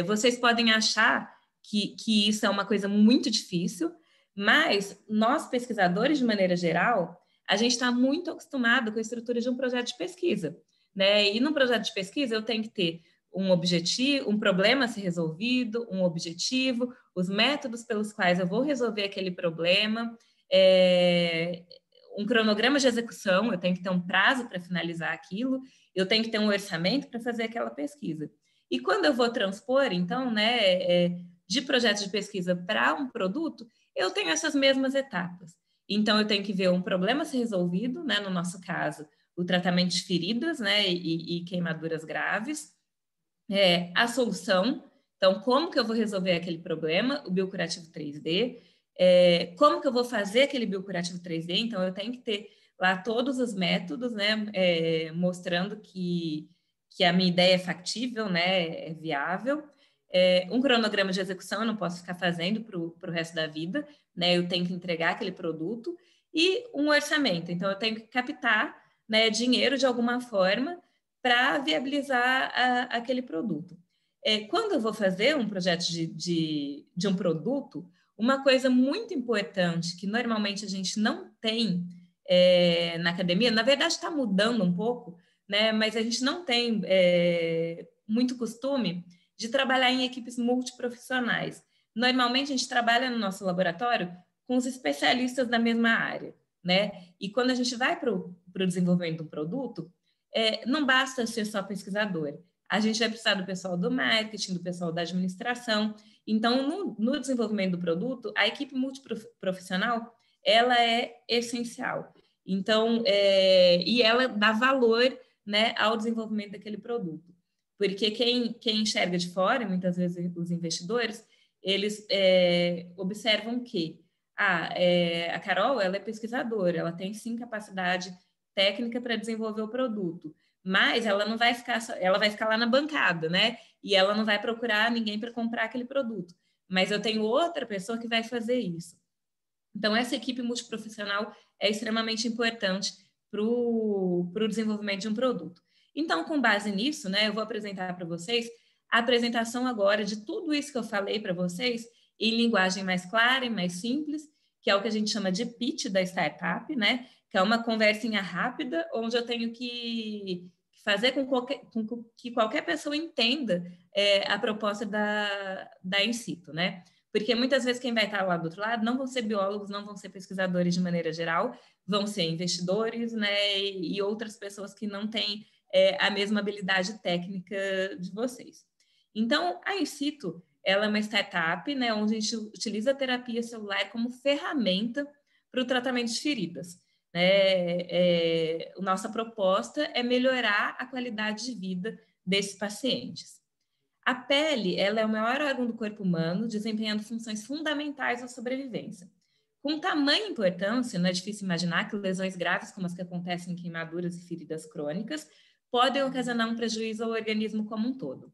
Vocês podem achar que isso é uma coisa muito difícil, mas nós, pesquisadores, de maneira geral, a gente está muito acostumado com a estrutura de um projeto de pesquisa, né? E num projeto de pesquisa eu tenho que ter um objetivo, um problema a ser resolvido, um objetivo, os métodos pelos quais eu vou resolver aquele problema, um cronograma de execução, eu tenho que ter um prazo para finalizar aquilo, eu tenho que ter um orçamento para fazer aquela pesquisa. E quando eu vou transpor, então, né, de projeto de pesquisa para um produto, eu tenho essas mesmas etapas. Então, eu tenho que ver um problema ser resolvido, né, no nosso caso, o tratamento de feridas, né, e queimaduras graves, a solução, então, como que eu vou resolver aquele problema, o biocurativo 3D, como que eu vou fazer aquele biocurativo 3D, então, eu tenho que ter lá todos os métodos, né, mostrando que a minha ideia é factível, né, é viável, um cronograma de execução eu não posso ficar fazendo para o resto da vida, né, eu tenho que entregar aquele produto, e um orçamento, então, eu tenho que captar, né, dinheiro de alguma forma para viabilizar aquele produto. Quando eu vou fazer um projeto de um produto, uma coisa muito importante que normalmente a gente não tem na academia, na verdade está mudando um pouco, né, mas a gente não tem muito costume de trabalhar em equipes multiprofissionais. Normalmente a gente trabalha no nosso laboratório com os especialistas da mesma área, né? E quando a gente vai para o desenvolvimento do produto, não basta ser só pesquisador. A gente vai precisar do pessoal do marketing, do pessoal da administração. Então, no desenvolvimento do produto, a equipe multiprofissional, ela é essencial. Então, e ela dá valor, né, ao desenvolvimento daquele produto. Porque quem enxerga de fora, muitas vezes os investidores, eles observam que a Carol, ela é pesquisadora, ela tem sim capacidade técnica para desenvolver o produto, mas ela não vai ficar, ela vai ficar lá na bancada, né? E ela não vai procurar ninguém para comprar aquele produto. Mas eu tenho outra pessoa que vai fazer isso. Então, essa equipe multiprofissional é extremamente importante para o desenvolvimento de um produto. Então, com base nisso, né, eu vou apresentar para vocês a apresentação agora de tudo isso que eu falei para vocês em linguagem mais clara e mais simples, que é o que a gente chama de pitch da startup, né? Que é uma conversinha rápida, onde eu tenho que fazer com que qualquer pessoa entenda a proposta da In-Situ, né? Porque muitas vezes quem vai estar lá do outro lado não vão ser biólogos, não vão ser pesquisadores de maneira geral, vão ser investidores, né? E outras pessoas que não têm a mesma habilidade técnica de vocês. Então, a In-Situ, ela é uma startup, né? Onde a gente utiliza a terapia celular como ferramenta para o tratamento de feridas. Nossa proposta é melhorar a qualidade de vida desses pacientes. A pele, ela é o maior órgão do corpo humano, desempenhando funções fundamentais à sobrevivência. Com tamanha importância, não é difícil imaginar que lesões graves, como as que acontecem em queimaduras e feridas crônicas, podem ocasionar um prejuízo ao organismo como um todo.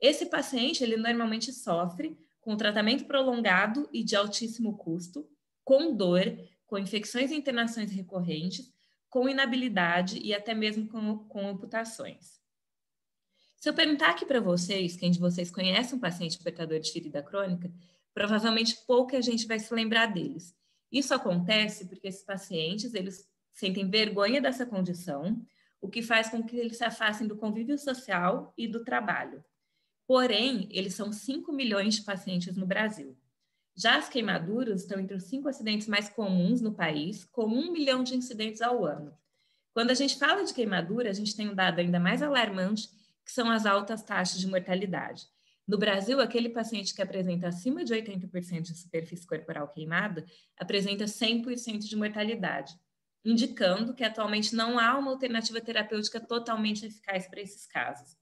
Esse paciente, ele normalmente sofre com tratamento prolongado e de altíssimo custo, com dor, com infecções e internações recorrentes, com inabilidade e até mesmo com amputações. Se eu perguntar aqui para vocês, quem de vocês conhece um paciente portador de ferida crônica, provavelmente pouca gente vai se lembrar deles. Isso acontece porque esses pacientes, eles sentem vergonha dessa condição, o que faz com que eles se afastem do convívio social e do trabalho. Porém, eles são 5 milhões de pacientes no Brasil. Já as queimaduras estão entre os 5 acidentes mais comuns no país, com 1 milhão de incidentes ao ano. Quando a gente fala de queimadura, a gente tem um dado ainda mais alarmante, que são as altas taxas de mortalidade. No Brasil, aquele paciente que apresenta acima de 80% de superfície corporal queimada apresenta 100% de mortalidade, indicando que atualmente não há uma alternativa terapêutica totalmente eficaz para esses casos.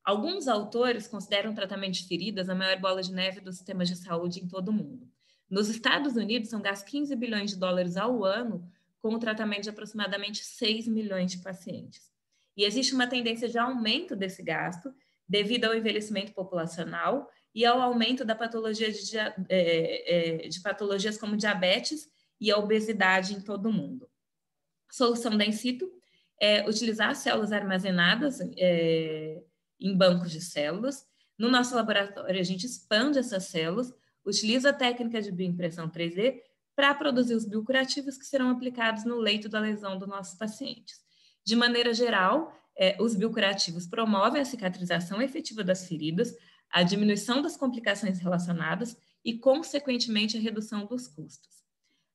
Alguns autores consideram o tratamento de feridas a maior bola de neve dos sistemas de saúde em todo o mundo. Nos Estados Unidos, são gastos 15 bilhões de dólares ao ano com o tratamento de aproximadamente 6 milhões de pacientes. E existe uma tendência de aumento desse gasto devido ao envelhecimento populacional e ao aumento da patologia de patologias como diabetes e a obesidade em todo o mundo. A solução da in situ é utilizar células armazenadas em bancos de células. No nosso laboratório, a gente expande essas células, utiliza a técnica de bioimpressão 3D para produzir os biocurativos que serão aplicados no leito da lesão dos nossos pacientes. De maneira geral, os biocurativos promovem a cicatrização efetiva das feridas, a diminuição das complicações relacionadas e, consequentemente, a redução dos custos.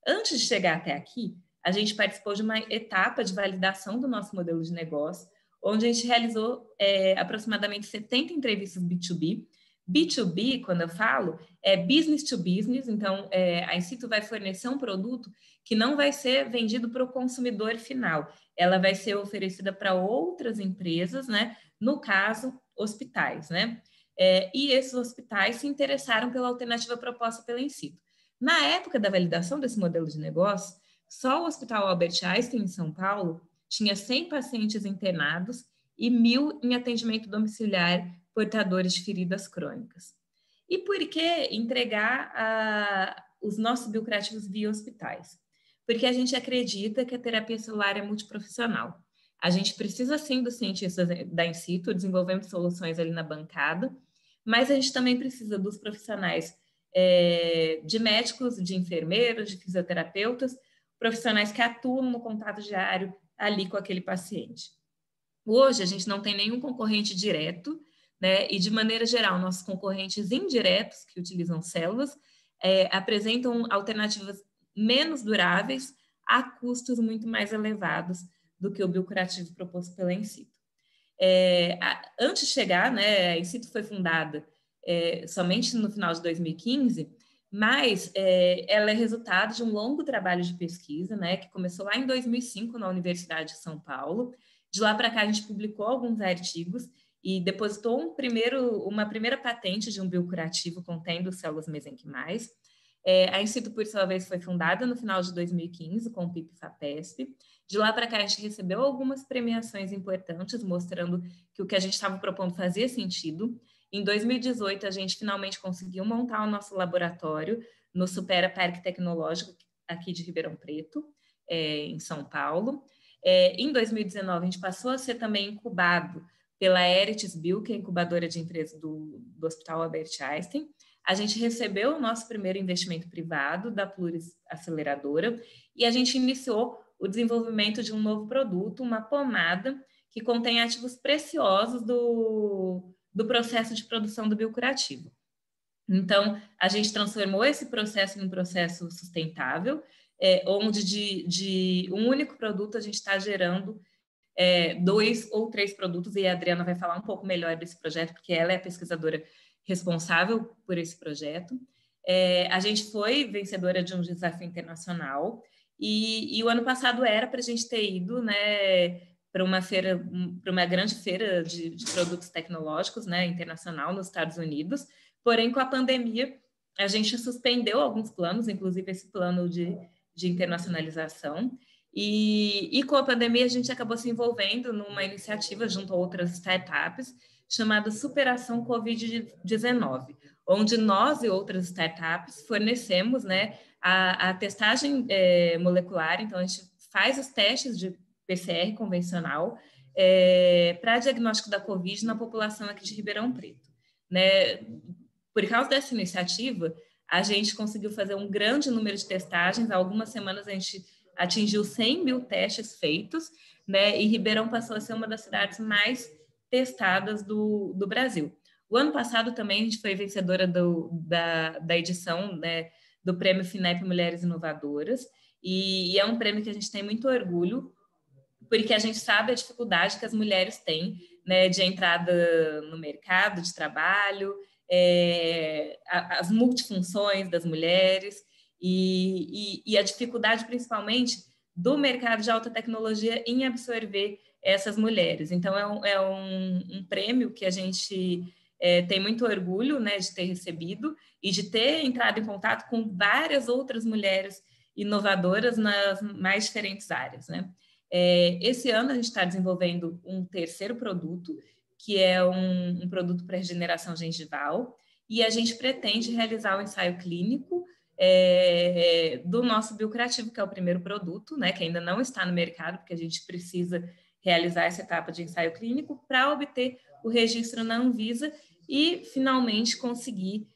Antes de chegar até aqui, a gente participou de uma etapa de validação do nosso modelo de negócio, onde a gente realizou aproximadamente 70 entrevistas B2B. B2B, quando eu falo, é business to business, então a in situ vai fornecer um produto que não vai ser vendido para o consumidor final, ela vai ser oferecida para outras empresas, né? No caso, hospitais, né? E esses hospitais se interessaram pela alternativa proposta pela in situ. Na época da validação desse modelo de negócio, só o Hospital Albert Einstein, em São Paulo, tinha 100 pacientes internados e 1.000 em atendimento domiciliar portadores de feridas crônicas. E por que entregar os nossos biocurativos via hospitais? Porque a gente acredita que a terapia celular é multiprofissional. A gente precisa, sim, dos cientistas da in situ, desenvolvendo soluções ali na bancada, mas a gente também precisa dos profissionais de médicos, de enfermeiros, de fisioterapeutas, profissionais que atuam no contato diário ali com aquele paciente. Hoje, a gente não tem nenhum concorrente direto, né? E, de maneira geral, nossos concorrentes indiretos, que utilizam células, apresentam alternativas menos duráveis a custos muito mais elevados do que o biocurativo proposto pela in situ. Antes de chegar, né, a in situ foi fundada somente no final de 2015, mas ela é resultado de um longo trabalho de pesquisa, né, que começou lá em 2005 na Universidade de São Paulo. De lá para cá, a gente publicou alguns artigos e depositou uma primeira patente de um biocurativo contendo células mesenquimais. A in situ, por sua vez, foi fundada no final de 2015 com o PIP-FAPESP. De lá para cá, a gente recebeu algumas premiações importantes, mostrando que o que a gente estava propondo fazia sentido. Em 2018, a gente finalmente conseguiu montar o nosso laboratório no Supera Parque Tecnológico, aqui de Ribeirão Preto, em São Paulo. Em 2019, a gente passou a ser também incubado pela Eretis Bio, que é a incubadora de empresas do Hospital Albert Einstein. A gente recebeu o nosso primeiro investimento privado da Pluris Aceleradora e a gente iniciou o desenvolvimento de um novo produto, uma pomada que contém ativos preciosos do processo de produção do biocurativo. Então, a gente transformou esse processo em um processo sustentável, onde de um único produto a gente está gerando 2 ou 3 produtos, e a Adriana vai falar um pouco melhor desse projeto, porque ela é a pesquisadora responsável por esse projeto. A gente foi vencedora de um desafio internacional e o ano passado era para a gente ter ido, né, para uma grande feira de produtos tecnológicos, né, internacional nos Estados Unidos. Porém, com a pandemia, a gente suspendeu alguns planos, inclusive esse plano de internacionalização. E com a pandemia, a gente acabou se envolvendo numa iniciativa junto a outras startups chamada Superação Covid-19, onde nós e outras startups fornecemos, né, a testagem molecular. Então, a gente faz os testes de PCR convencional para diagnóstico da Covid na população aqui de Ribeirão Preto, né? Por causa dessa iniciativa, a gente conseguiu fazer um grande número de testagens. Há algumas semanas a gente atingiu 100 mil testes feitos, né? E Ribeirão passou a ser uma das cidades mais testadas do Brasil. O ano passado também a gente foi vencedora da edição, né, do Prêmio FINEP Mulheres Inovadoras, e é um prêmio que a gente tem muito orgulho, porque a gente sabe a dificuldade que as mulheres têm, né, de entrada no mercado de trabalho, as multifunções das mulheres e a dificuldade, principalmente, do mercado de alta tecnologia em absorver essas mulheres. Então, é um prêmio que a gente tem muito orgulho, né, de ter recebido e de ter entrado em contato com várias outras mulheres inovadoras nas mais diferentes áreas, né? Esse ano a gente está desenvolvendo um terceiro produto, que é um produto para regeneração gengival, e a gente pretende realizar o ensaio clínico do nosso biocreativo, que é o primeiro produto, né, que ainda não está no mercado, porque a gente precisa realizar essa etapa de ensaio clínico para obter o registro na Anvisa e, finalmente, conseguir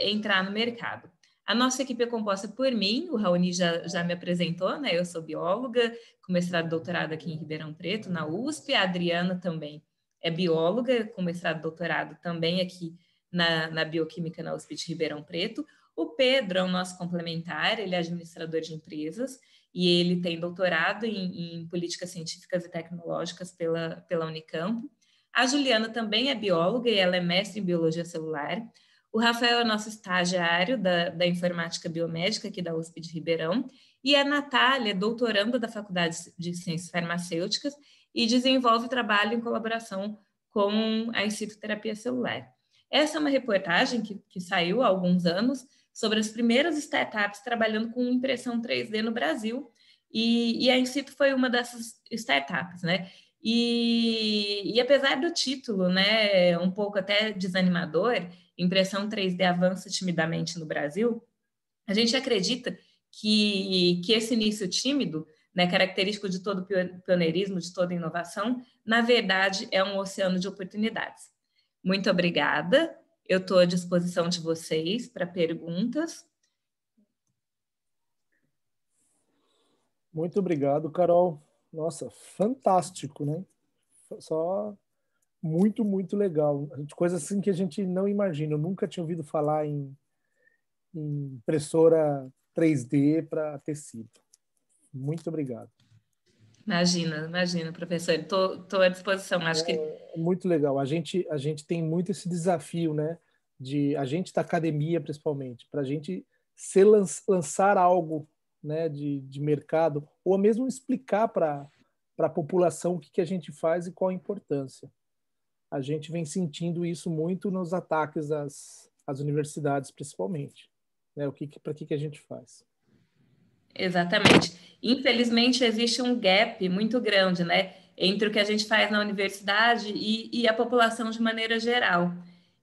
entrar no mercado. A nossa equipe é composta por mim, o Raoni já me apresentou, né? Eu sou bióloga, com mestrado e doutorado aqui em Ribeirão Preto, na USP. A Adriana também é bióloga, com mestrado e doutorado também aqui na Bioquímica na USP de Ribeirão Preto. O Pedro é o nosso complementar, ele é administrador de empresas e ele tem doutorado em políticas científicas e tecnológicas pela Unicamp. A Juliana também é bióloga e ela é mestre em biologia celular. O Rafael é nosso estagiário da informática biomédica aqui da USP de Ribeirão, e a Natália é doutoranda da Faculdade de Ciências Farmacêuticas e desenvolve trabalho em colaboração com a In Situ Terapia Celular. Essa é uma reportagem que saiu há alguns anos sobre as primeiras startups trabalhando com impressão 3D no Brasil, e a In Situ foi uma dessas startups, né? E apesar do título, né, um pouco até desanimador, impressão 3D avança timidamente no Brasil, a gente acredita que esse início tímido, né, característico de todo pioneirismo, de toda inovação, na verdade é um oceano de oportunidades. Muito obrigada, eu estou à disposição de vocês para perguntas. Muito obrigado, Carol. Nossa, fantástico, né? Só muito, muito legal. Coisas assim que a gente não imagina. Eu nunca tinha ouvido falar em impressora 3D para tecido. Muito obrigado. Imagina, professor. Estou à disposição. Acho que é muito legal. A gente tem muito esse desafio, né? A gente da academia, principalmente, para a gente lançar algo, né, de mercado, ou mesmo explicar para a população o que a gente faz e qual a importância. A gente vem sentindo isso muito nos ataques às universidades, principalmente. Né? Para que a gente faz? Exatamente. Infelizmente, existe um gap muito grande, né, entre o que a gente faz na universidade e a população de maneira geral.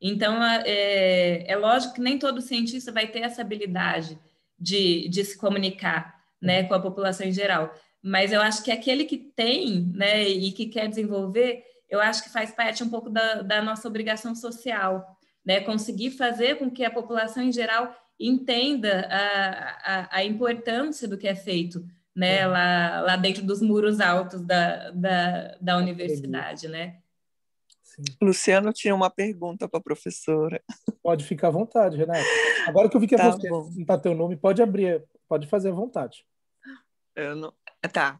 Então, é lógico que nem todo cientista vai ter essa habilidade de se comunicar, né, com a população em geral. Mas eu acho que aquele que tem, né, e que quer desenvolver, eu acho que faz parte um pouco da nossa obrigação social, né, conseguir fazer com que a população em geral entenda a importância do que é feito, né, lá dentro dos muros altos da universidade, né? Sim. Luciano tinha uma pergunta para a professora. Pode ficar à vontade, Renata. Agora que eu vi que é você, não está teu nome, pode abrir, pode fazer à vontade. Tá.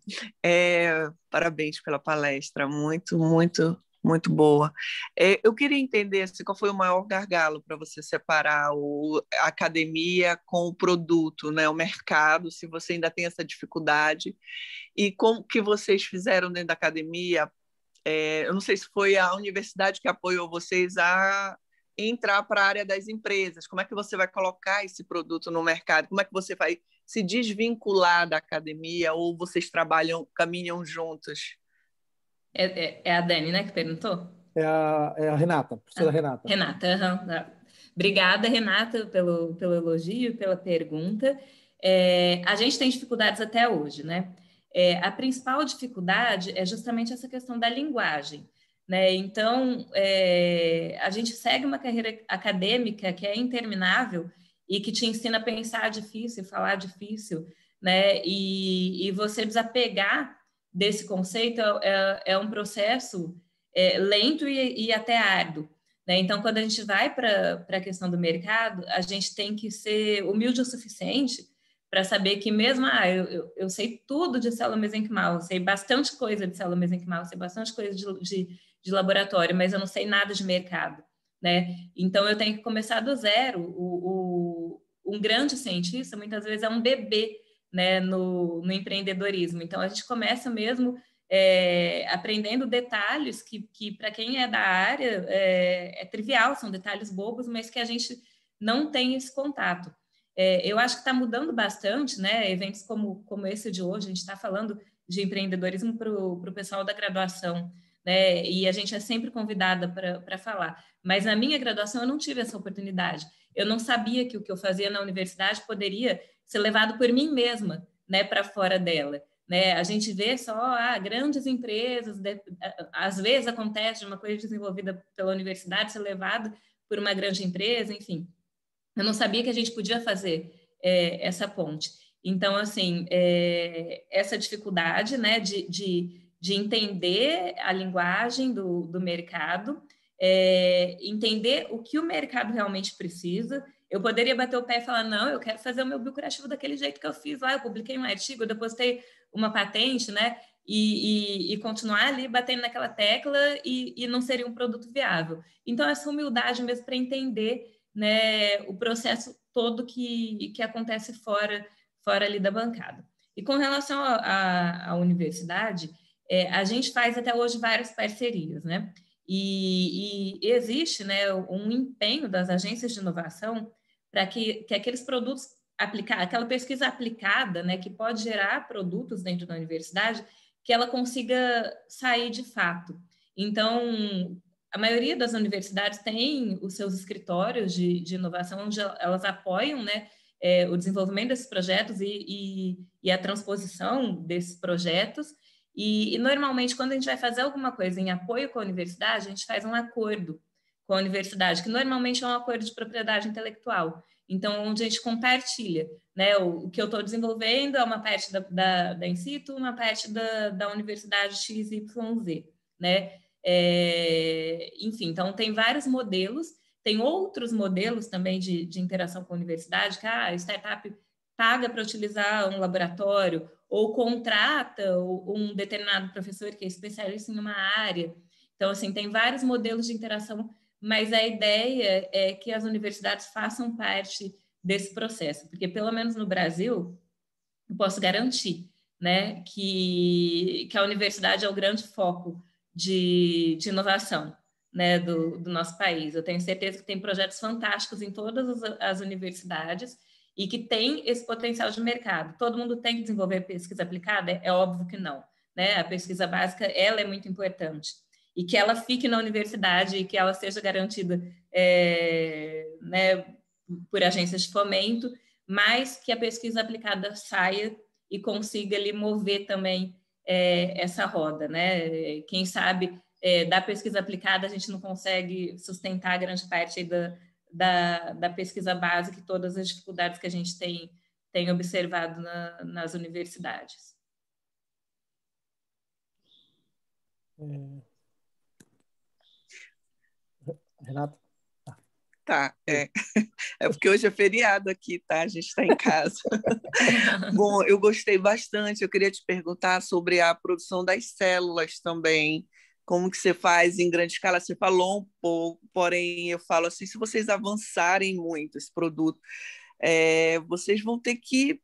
Parabéns pela palestra, muito, muito, muito boa. Eu queria entender assim, qual foi o maior gargalo para você separar a academia com o produto, né, o mercado, se você ainda tem essa dificuldade, e como que vocês fizeram dentro da academia. Eu não sei se foi a universidade que apoiou vocês a entrar para a área das empresas. Como é que você vai colocar esse produto no mercado? Como é que você vai se desvincular da academia, ou vocês caminham juntos? É a Dani, né, que perguntou? é a Renata, a professora Renata. Renata, obrigada, Renata, pelo elogio, pela pergunta. A gente tem dificuldades até hoje, né? A principal dificuldade é justamente essa questão da linguagem, né? Então, a gente segue uma carreira acadêmica que é interminável e que te ensina a pensar difícil, falar difícil, né? E você desapegar desse conceito é um processo lento e até árduo, né? Então, quando a gente vai para a questão do mercado, a gente tem que ser humilde o suficiente para saber que mesmo, eu sei tudo de célula mesenquimal, eu sei bastante coisa de célula mesenquimal, eu sei bastante coisa de laboratório, mas eu não sei nada de mercado, né? Então, eu tenho que começar do zero. Um grande cientista, muitas vezes, é um bebê, né, no empreendedorismo. Então, a gente começa mesmo aprendendo detalhes que para quem é da área, é trivial, são detalhes bobos, mas que a gente não tem esse contato. Eu acho que está mudando bastante, né? Eventos como esse de hoje, a gente está falando de empreendedorismo para o pessoal da graduação, né? E a gente é sempre convidada para falar. Mas na minha graduação eu não tive essa oportunidade. Eu não sabia que o que eu fazia na universidade poderia ser levado por mim mesma, né, para fora dela. Né? A gente vê só grandes empresas, às vezes acontece de uma coisa desenvolvida pela universidade ser levado por uma grande empresa, enfim. Eu não sabia que a gente podia fazer essa ponte. Então, assim, essa dificuldade, né, de entender a linguagem do mercado, entender o que o mercado realmente precisa. Eu poderia bater o pé e falar, não, eu quero fazer o meu biocurativo daquele jeito que eu fiz lá, eu publiquei um artigo, eu depositei uma patente, né, e continuar ali batendo naquela tecla e não seria um produto viável. Então, essa humildade mesmo para entender, né, o processo todo que acontece fora ali da bancada. E com relação à universidade, a gente faz até hoje várias parcerias, né? E existe, né, um empenho das agências de inovação para que aqueles produtos aquela pesquisa aplicada, né, que pode gerar produtos dentro da universidade, que ela consiga sair de fato. Então, a maioria das universidades tem os seus escritórios de inovação, onde elas apoiam, né, o desenvolvimento desses projetos e a transposição desses projetos. E, normalmente, quando a gente vai fazer alguma coisa em apoio com a universidade, a gente faz um acordo com a universidade, que normalmente é um acordo de propriedade intelectual. Então, onde a gente compartilha, né, o que eu estou desenvolvendo é uma parte da In-situ, uma parte da universidade XYZ, né? Enfim, então tem vários modelos, tem outros modelos também de interação com a universidade, que a startup paga para utilizar um laboratório ou contrata um determinado professor que é especialista em uma área. Então, assim, tem vários modelos de interação, mas a ideia é que as universidades façam parte desse processo, porque pelo menos no Brasil, eu posso garantir, né, que a universidade é o grande foco de inovação, né, do nosso país. Eu tenho certeza que tem projetos fantásticos em todas as universidades e que tem esse potencial de mercado. Todo mundo tem que desenvolver pesquisa aplicada? É óbvio que não, né? A pesquisa básica, ela é muito importante. E que ela fique na universidade e que ela seja garantida né, por agências de fomento, mas que a pesquisa aplicada saia e consiga ali mover também essa roda, né? Quem sabe da pesquisa aplicada a gente não consegue sustentar grande parte aí da pesquisa básica e todas as dificuldades que a gente tem observado nas universidades. Renato? Tá, é porque hoje é feriado aqui, tá? A gente está em casa. Bom, eu gostei bastante. Eu queria te perguntar sobre a produção das células também. Como que você faz em grande escala? Você falou um pouco, porém eu falo assim, se vocês avançarem muito esse produto, vocês vão ter que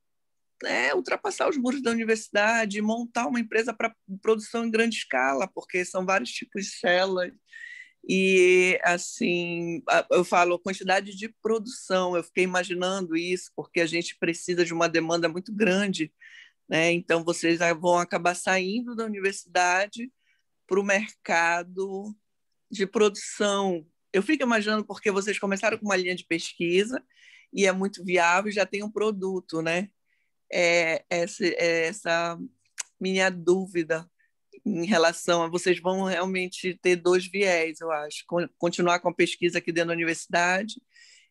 ultrapassar os muros da universidade, montar uma empresa para produção em grande escala, porque são vários tipos de células. E, assim, eu falo quantidade de produção, eu fiquei imaginando isso, porque a gente precisa de uma demanda muito grande, né? Então, vocês vão acabar saindo da universidade para o mercado de produção. Eu fico imaginando porque vocês começaram com uma linha de pesquisa e é muito viável e já tem um produto, né? Essa minha dúvida em relação a vocês vão realmente ter dois viés, eu acho. Continuar com a pesquisa aqui dentro da universidade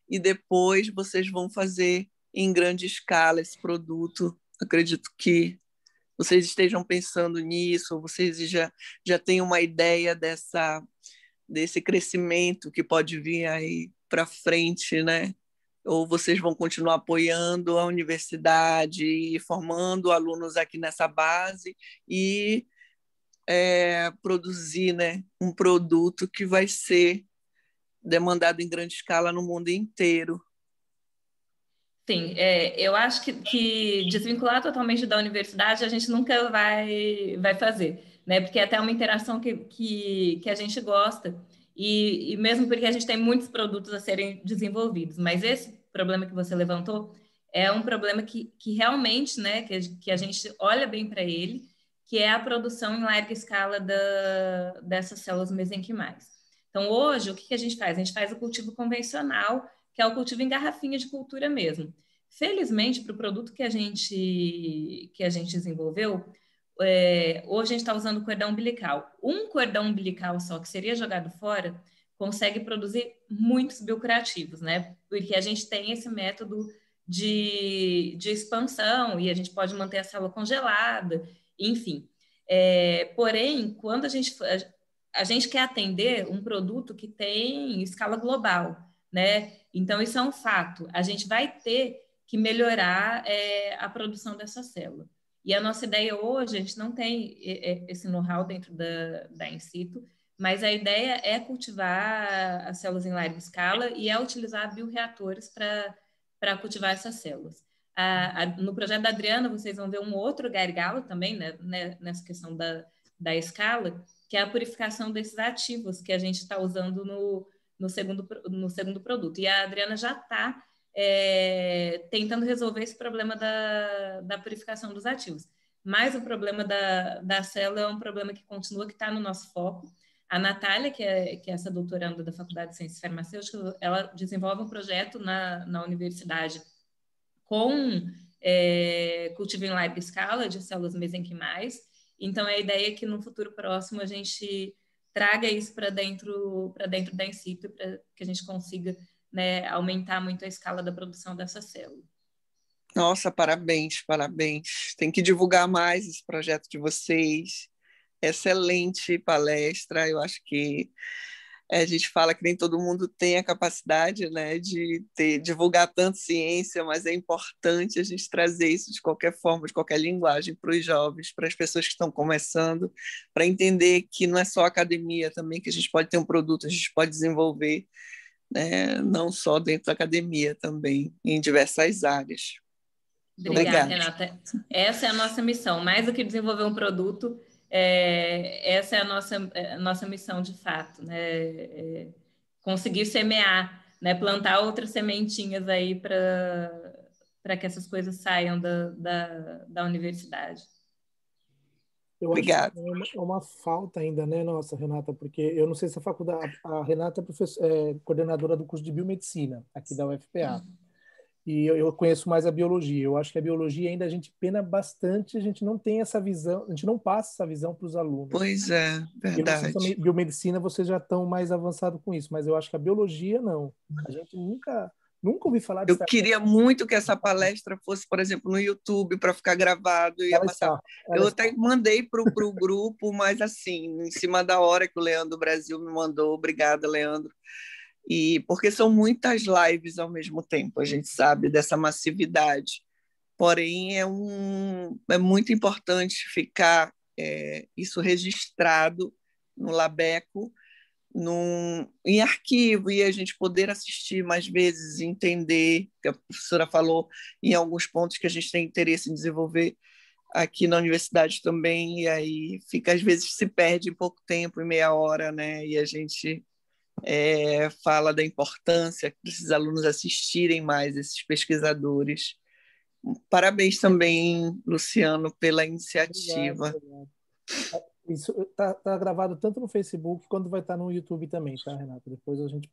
e depois vocês vão fazer em grande escala esse produto. Acredito que vocês estejam pensando nisso, ou vocês já têm uma ideia desse crescimento que pode vir aí para frente, né? Ou vocês vão continuar apoiando a universidade e formando alunos aqui nessa base e produzir, né, um produto que vai ser demandado em grande escala no mundo inteiro. Sim, eu acho que desvincular totalmente da universidade a gente nunca vai fazer, né? Porque é até uma interação que a gente gosta, e mesmo porque a gente tem muitos produtos a serem desenvolvidos, mas esse problema que você levantou é um problema que realmente, né, que a gente olha bem para ele, que é a produção em larga escala dessas células mesenquimais. Então, hoje, o que a gente faz? A gente faz o cultivo convencional, que é o cultivo em garrafinha de cultura mesmo. Felizmente, para o produto que a gente desenvolveu, hoje a gente está usando cordão umbilical. Um cordão umbilical só, que seria jogado fora, consegue produzir muitos biocreativos, né? Porque a gente tem esse método de expansão e a gente pode manter a célula congelada, enfim. Porém, quando a gente quer atender um produto que tem escala global, né? Então, isso é um fato. A gente vai ter que melhorar a produção dessa célula. E a nossa ideia hoje, a gente não tem esse know-how dentro da in situ, mas a ideia é cultivar as células em larga escala e é utilizar bioreatores para cultivar essas células. No projeto da Adriana, vocês vão ver um outro gargalo também, né, nessa questão da escala, que é a purificação desses ativos que a gente está usando no segundo produto. E a Adriana já está tentando resolver esse problema da purificação dos ativos. Mas o problema da célula é um problema que continua, que está no nosso foco. A Natália, que é essa doutoranda da Faculdade de Ciências Farmacêuticas, ela desenvolve um projeto na universidade com cultivo em larga escala de células mesenquimais. Então, a ideia é que no futuro próximo a gente traga isso para dentro da in situ, para que a gente consiga, né, aumentar muito a escala da produção dessa célula. Nossa, parabéns, parabéns. Tem que divulgar mais esse projeto de vocês. Excelente palestra. Eu acho que a gente fala que nem todo mundo tem a capacidade, né, de divulgar tanto ciência, mas é importante a gente trazer isso de qualquer forma, de qualquer linguagem, para os jovens, para as pessoas que estão começando, para entender que não é só academia também, que a gente pode ter um produto, a gente pode desenvolver, né, não só dentro da academia, também em diversas áreas. Obrigada, Renata. Essa é a nossa missão. Mais do que desenvolver um produto, essa é a nossa missão de fato, né? Conseguir semear, né? Plantar outras sementinhas aí para que essas coisas saiam da universidade. Eu acho que é uma falta ainda, né, nossa, Renata, porque eu não sei se a faculdade... A Renata é coordenadora do curso de biomedicina aqui da UFPA. E eu conheço mais a biologia. Eu acho que a biologia ainda a gente pena bastante, a gente não tem essa visão, a gente não passa essa visão para os alunos. Pois é, verdade. Também, biomedicina, vocês já estão mais avançados com isso, mas eu acho que a biologia não. A gente nunca ouvi falar disso. Eu queria muito que essa palestra fosse, por exemplo, no YouTube para ficar gravado. Eu até mandei para o grupo, mas assim, em cima da hora que o Leandro Brasil me mandou. Obrigada, Leandro. E porque são muitas lives ao mesmo tempo, a gente sabe dessa massividade. Porém, é muito importante ficar isso registrado no Labeco, em arquivo, e a gente poder assistir mais vezes, entender, que a professora falou em alguns pontos que a gente tem interesse em desenvolver aqui na universidade também, e aí fica, às vezes, se perde em pouco tempo, em meia hora, né? E a gente fala da importância desses alunos assistirem mais esses pesquisadores. Parabéns também, Luciano, pela iniciativa. Obrigado. Isso tá gravado tanto no Facebook quanto vai estar no YouTube também, tá, Renata? Depois a gente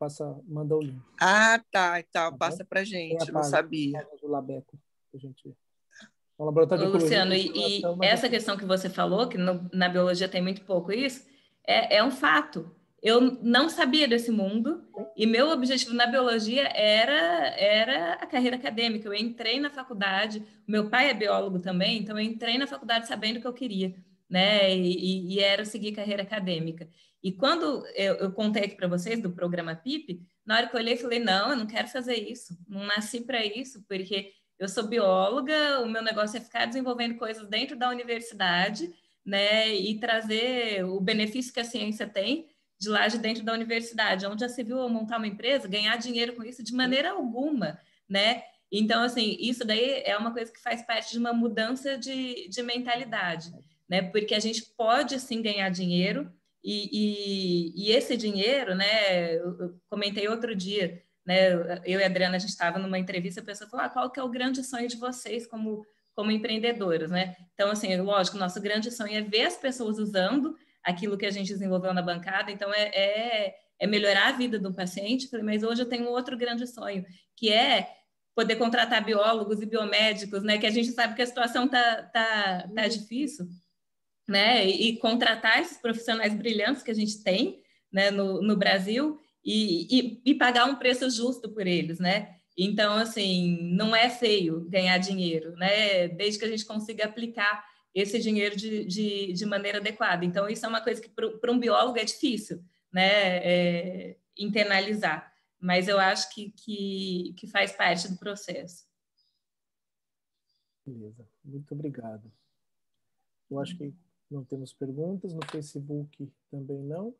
manda o link. Ah, tá. Tá Passa para Tem a gente, não página sabia. do Labeco, que a gente... É um laboratório de ecologia Luciano, e conservação, e mas essa questão que você falou, que na biologia tem muito pouco isso, é um fato. Eu não sabia desse mundo e meu objetivo na biologia era a carreira acadêmica. Eu entrei na faculdade, meu pai é biólogo também, então eu entrei na faculdade sabendo o que eu queria, né? E era seguir carreira acadêmica. E quando eu contei aqui para vocês do programa PIP, na hora que eu olhei, eu falei, não, eu não quero fazer isso, não nasci para isso, porque eu sou bióloga, o meu negócio é ficar desenvolvendo coisas dentro da universidade, né, e trazer o benefício que a ciência tem de lá de dentro da universidade, onde já se viu eu montar uma empresa, ganhar dinheiro com isso de maneira alguma, né? Então, assim, isso daí é uma coisa que faz parte de uma mudança de mentalidade, né? Porque a gente pode, sim, ganhar dinheiro e esse dinheiro, né? Eu comentei outro dia, né? Eu e a Adriana, a gente estava numa entrevista, a pessoa falou, qual que é o grande sonho de vocês como empreendedores, né? Então, assim, lógico, o nosso grande sonho é ver as pessoas usando aquilo que a gente desenvolveu na bancada, então é melhorar a vida do paciente, mas hoje eu tenho outro grande sonho, que é poder contratar biólogos e biomédicos, né? Que a gente sabe que a situação tá difícil, né? E contratar esses profissionais brilhantes que a gente tem, né, no Brasil e pagar um preço justo por eles, né? Então, assim, não é feio ganhar dinheiro, né? Desde que a gente consiga aplicar esse dinheiro de maneira adequada. Então, isso é uma coisa que para um biólogo é difícil, né? Internalizar. Mas eu acho que faz parte do processo. beleza. Muito obrigado. Eu acho que não temos perguntas. No Facebook também não.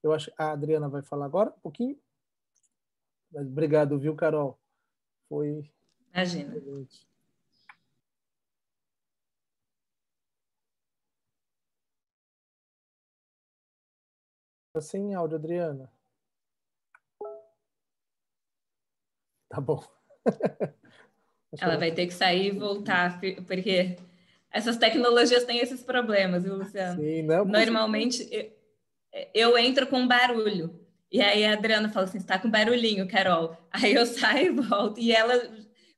Eu acho que a Adriana vai falar agora um pouquinho. Mas obrigado, viu, Carol? Foi Imagina. excelente. Tá sem áudio, Adriana. Tá bom. Ela vai ter que sair e voltar, porque essas tecnologias têm esses problemas, viu, Luciano? Sim, não, Normalmente, eu entro com barulho. E aí a Adriana fala assim, está com barulhinho, Carol. Aí eu saio e volto. E ela,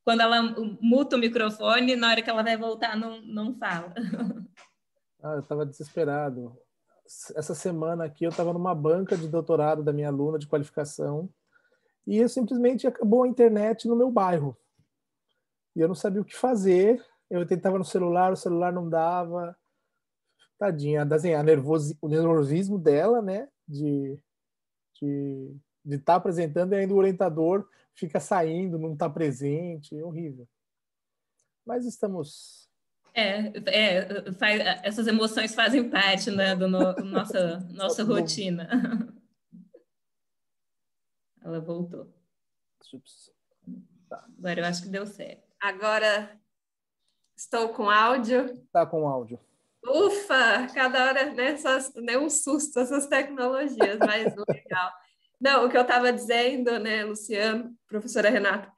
quando ela muta o microfone, na hora que ela vai voltar, não fala. eu estava desesperado. Essa semana aqui eu estava numa banca de doutorado da minha aluna de qualificação e eu simplesmente acabou a internet no meu bairro. E eu não sabia o que fazer. Eu tentava no celular, o celular não dava. Tadinha, o nervosismo dela, né? De estar apresentando e ainda o orientador fica saindo, não está presente. É horrível. Mas estamos... essas emoções fazem parte, né, da nossa rotina. Ela voltou. Tá. Agora eu acho que deu certo. Agora estou com áudio. Tá com áudio. Ufa, cada hora, né, um susto essas tecnologias, mas legal. Não, o que eu estava dizendo, né, Luciano, professora Renata,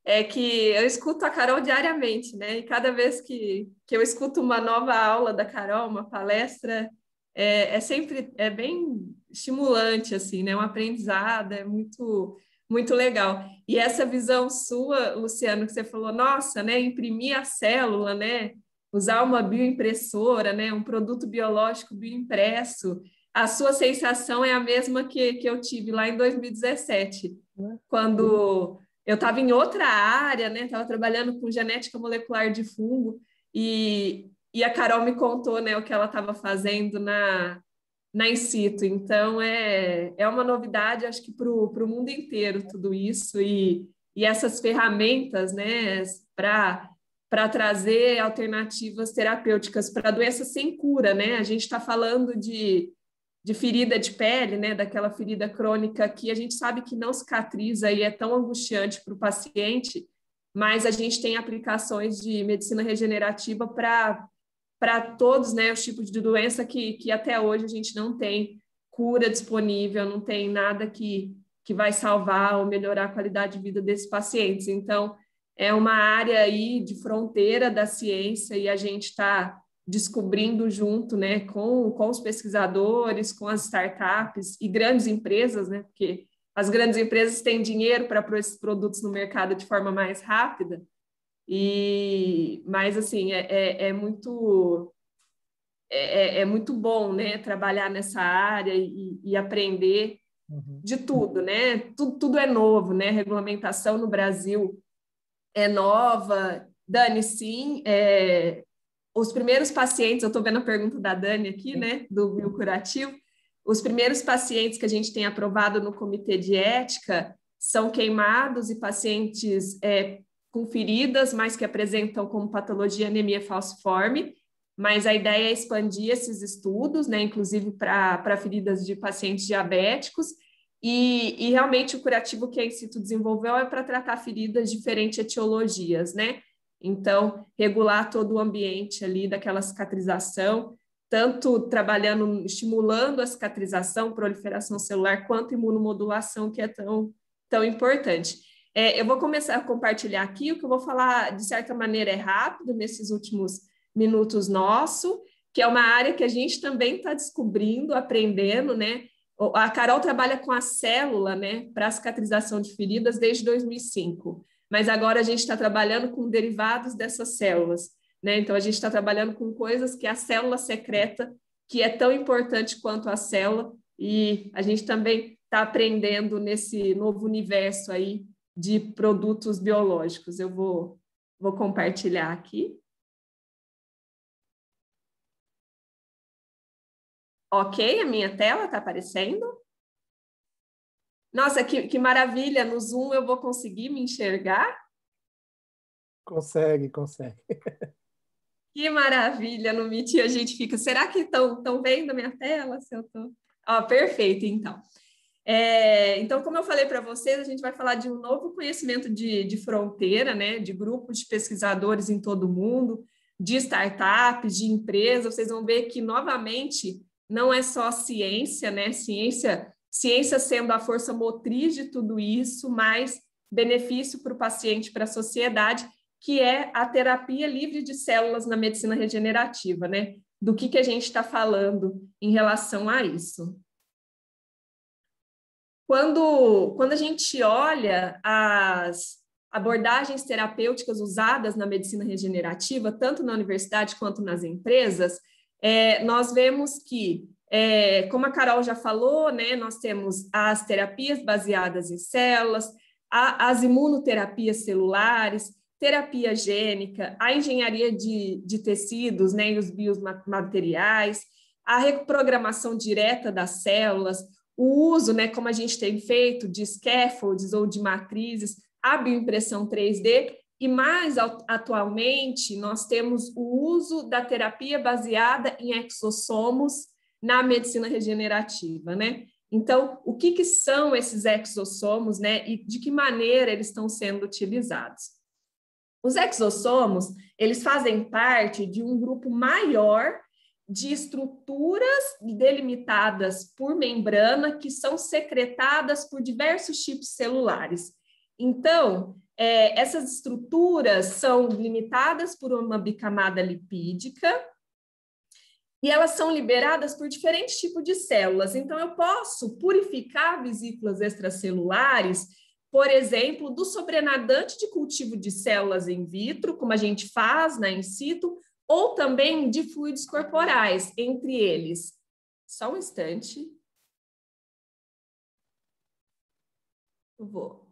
é que eu escuto a Carol diariamente, né? E cada vez que eu escuto uma nova aula da Carol, uma palestra, sempre bem estimulante, assim, né? Um aprendizado, é muito legal. E essa visão sua, Luciano, que você falou, nossa, né? Imprimir a célula, né? Usar uma bioimpressora, né? Um produto biológico bioimpresso. A sua sensação é a mesma que eu tive lá em 2017, quando eu estava em outra área, né? Estava trabalhando com genética molecular de fungo e a Carol me contou, né, o que ela estava fazendo na in situ. Então, é uma novidade, acho que para o mundo inteiro, tudo isso e essas ferramentas, né, para trazer alternativas terapêuticas para doenças sem cura, né? A gente está falando de ferida de pele, né, daquela ferida crônica que a gente sabe que não cicatriza e é tão angustiante para o paciente, mas a gente tem aplicações de medicina regenerativa para todos, né, os tipos de doença que até hoje a gente não tem cura disponível, não tem nada que vai salvar ou melhorar a qualidade de vida desses pacientes. Então, é uma área aí de fronteira da ciência e a gente está descobrindo junto, né, com os pesquisadores, com as startups e grandes empresas, né, porque as grandes empresas têm dinheiro para pôr esses produtos no mercado de forma mais rápida, mas assim, é muito bom, né, trabalhar nessa área e aprender de tudo, né? Tudo é novo, né? Regulamentação no Brasil é nova. Dani, sim, os primeiros pacientes, eu estou vendo a pergunta da Dani aqui, né, do biocurativo, os primeiros pacientes que a gente tem aprovado no comitê de ética são queimados e pacientes com feridas, mas que apresentam como patologia anemia falciforme, mas a ideia é expandir esses estudos, né, inclusive para feridas de pacientes diabéticos, e realmente o curativo que a Incito desenvolveu é para tratar feridas de diferentes etiologias, né? Então, regular todo o ambiente ali daquela cicatrização, tanto trabalhando, estimulando a cicatrização, proliferação celular, quanto imunomodulação, que é tão importante. Eu vou começar a compartilhar aqui, o que eu vou falar, de certa maneira, é rápido, nesses últimos minutos nosso, que é uma área que a gente também está descobrindo, aprendendo, né? A Carol trabalha com a célula, né, para a cicatrização de feridas desde 2005, mas agora a gente está trabalhando com derivados dessas células, né? Então a gente está trabalhando com coisas que a célula secreta, que é tão importante quanto a célula, e a gente também está aprendendo nesse novo universo aí de produtos biológicos. Eu vou compartilhar aqui. Ok, a minha tela está aparecendo? Nossa, que maravilha! No Zoom eu vou conseguir me enxergar? Consegue. Que maravilha! No Meet a gente fica, será que estão vendo a minha tela? Se eu tô... Perfeito, então. Então, como eu falei para vocês, a gente vai falar de um novo conhecimento de fronteira, né? De grupos de pesquisadores em todo o mundo, de startups, de empresas. Vocês vão ver que, novamente, não é só ciência, né? Ciência sendo a força motriz de tudo isso, mas benefício para o paciente, para a sociedade, que é a terapia livre de células na medicina regenerativa, né? Do que a gente está falando em relação a isso. Quando a gente olha as abordagens terapêuticas usadas na medicina regenerativa, tanto na universidade quanto nas empresas, nós vemos que, como a Carol já falou, né, nós temos as terapias baseadas em células, as imunoterapias celulares, terapia gênica, a engenharia de tecidos, né, e os biomateriais, a reprogramação direta das células, o uso, né, como a gente tem feito, de scaffolds ou de matrizes, a bioimpressão 3D, e mais atualmente nós temos o uso da terapia baseada em exossomos na medicina regenerativa, né? Então, o que são esses exossomos, né, e de que maneira eles estão sendo utilizados? Os exossomos, eles fazem parte de um grupo maior de estruturas delimitadas por membrana que são secretadas por diversos tipos celulares. Então, essas estruturas são limitadas por uma bicamada lipídica e elas são liberadas por diferentes tipos de células. Então, eu posso purificar vesículas extracelulares, por exemplo, do sobrenadante de cultivo de células in vitro, como a gente faz na in situ, ou também de fluidos corporais, entre eles. Só um instante. Eu vou.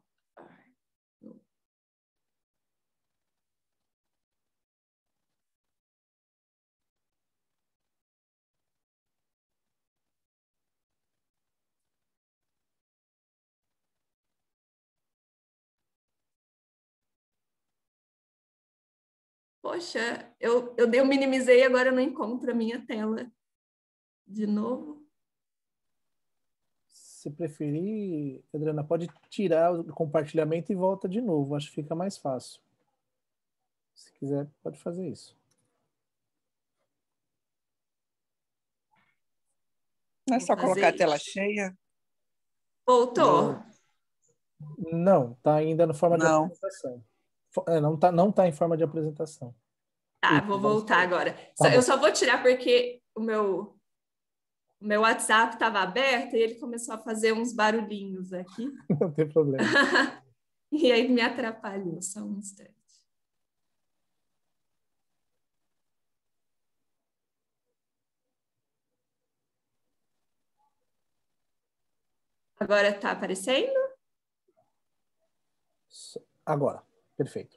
Poxa, eu minimizei, agora eu não encontro a minha tela de novo. Se preferir, Adriana, pode tirar o compartilhamento e volta de novo. Acho que fica mais fácil. Se quiser, pode fazer isso. Não é só colocar a tela cheia? Voltou? Não, está ainda na forma de Não. apresentação. Não tá em forma de apresentação. Tá, vou voltar agora. Tá Eu só vou tirar porque o meu WhatsApp estava aberto e ele começou a fazer uns barulhinhos aqui. Não tem problema. E aí me atrapalhou, só um instante. Agora está aparecendo? Agora, perfeito.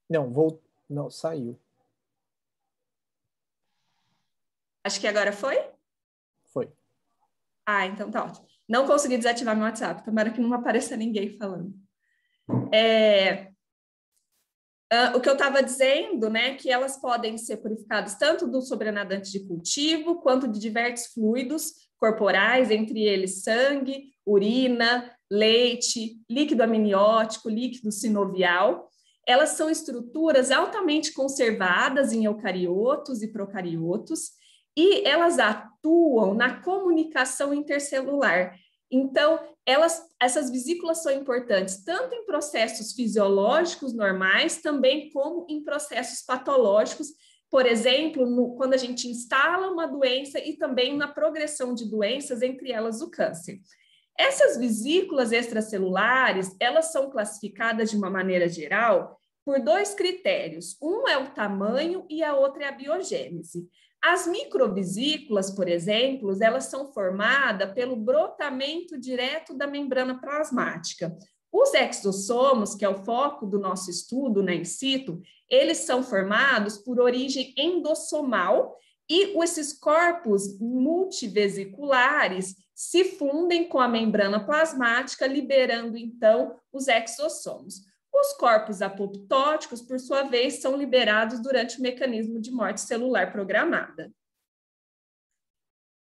Não, saiu. Acho que agora foi? Foi. Ah, então tá ótimo. Não consegui desativar meu WhatsApp, tomara que não apareça ninguém falando. O que eu estava dizendo, né, que elas podem ser purificadas tanto do sobrenadante de cultivo, quanto de diversos fluidos corporais, entre eles sangue, urina, leite, líquido amniótico, líquido sinovial. Elas são estruturas altamente conservadas em eucariotos e procariotos, e elas atuam na comunicação intercelular. Então, essas vesículas são importantes tanto em processos fisiológicos normais, também como em processos patológicos, por exemplo, quando a gente instala uma doença e também na progressão de doenças, entre elas o câncer. Essas vesículas extracelulares, elas são classificadas de uma maneira geral por 2 critérios. Um é o tamanho e a outra é a biogênese. As microvesículas, por exemplo, elas são formadas pelo brotamento direto da membrana plasmática. Os exossomos, que é o foco do nosso estudo, né, in situ, eles são formados por origem endossomal e esses corpos multivesiculares se fundem com a membrana plasmática, liberando, então, os exossomos. Os corpos apoptóticos, por sua vez, são liberados durante o mecanismo de morte celular programada.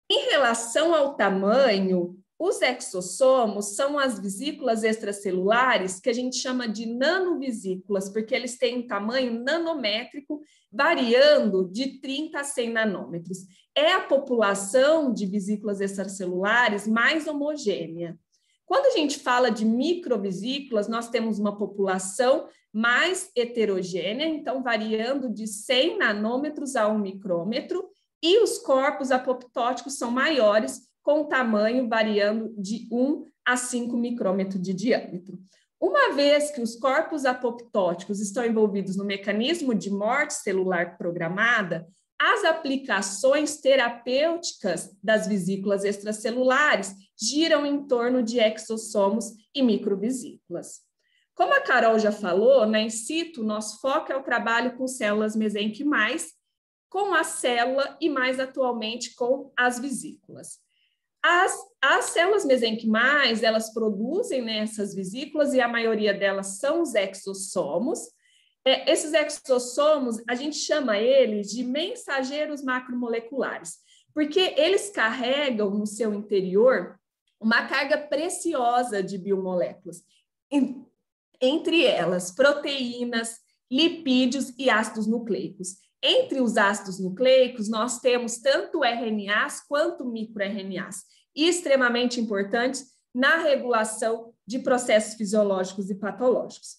Em relação ao tamanho, os exossomos são as vesículas extracelulares que a gente chama de nanovesículas, porque eles têm um tamanho nanométrico, variando de 30 a 100 nanômetros. É a população de vesículas extracelulares mais homogênea. Quando a gente fala de microvesículas, nós temos uma população mais heterogênea, então variando de 100 nanômetros a 1 micrômetro, e os corpos apoptóticos são maiores, com tamanho variando de 1 a 5 micrômetros de diâmetro. Uma vez que os corpos apoptóticos estão envolvidos no mecanismo de morte celular programada, as aplicações terapêuticas das vesículas extracelulares giram em torno de exossomos e microvesículas. Como a Carol já falou, na in situ, nosso foco é o trabalho com células mesenquimais, com a célula e mais atualmente com as vesículas. As células mesenquimais, elas produzem, né, essas vesículas e a maioria delas são os exossomos. Esses exossomos, a gente chama eles de mensageiros macromoleculares, porque eles carregam no seu interior uma carga preciosa de biomoléculas, entre elas proteínas, lipídios e ácidos nucleicos. Entre os ácidos nucleicos, nós temos tanto RNAs quanto microRNAs, extremamente importantes na regulação de processos fisiológicos e patológicos.